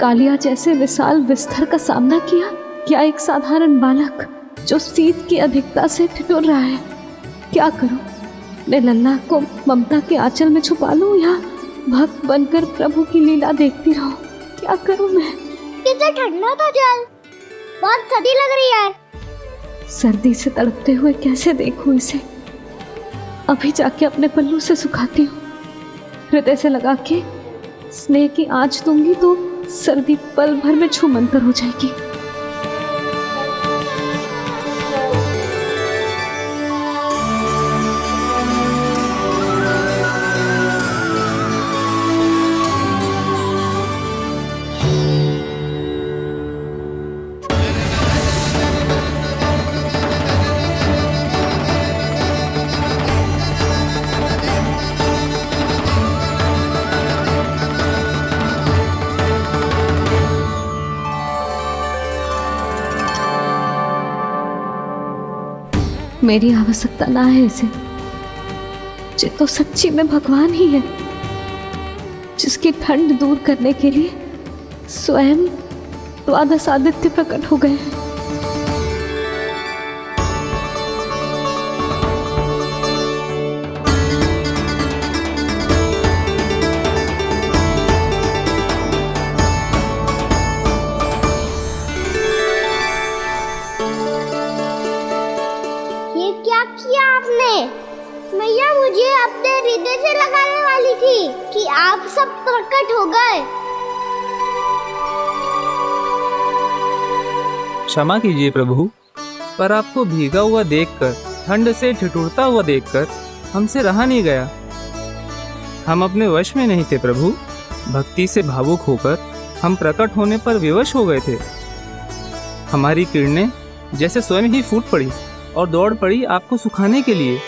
कालिया जैसे विशाल विस्तर का सामना किया? क्या एक साधारण बालक जो शीत की अधिकता से ठिठुर रहा है? क्या करूं? मैं लल्ला को ममता के आंचल में छुपा लूं या भक्त बनकर प्रभु की लीला देखती रहूं? क्या करूं मैं? कितना ठंडा था जल, बहुत सर्दी लग रही है। सर्दी से तड़पते हुए कैसे देखूं इसे? अभी जाके अपने पल्लू से सुखाती हूँ, हृदय से लगा के स्नेह की आंच दूंगी तो सर्दी पल भर में छूमंतर हो जाएगी। मेरी आवश्यकता ना है इसे, ये तो सच्ची में भगवान ही है जिसकी ठंड दूर करने के लिए स्वयं द्वादश आदित्य प्रकट हो गए हैं। मैया मुझे अपने हृदय से लगाने वाली थी कि आप सब प्रकट हो गए। क्षमा कीजिए प्रभु, पर आपको भीगा हुआ देखकर, ठंड से ठिठुरता हुआ देखकर हमसे रहा नहीं गया। हम अपने वश में नहीं थे प्रभु। भक्ति से भावुक होकर हम प्रकट होने पर विवश हो गए थे। हमारी किरणें जैसे स्वयं ही फूट पड़ी और दौड़ पड़ी आपको सुखाने के लिए।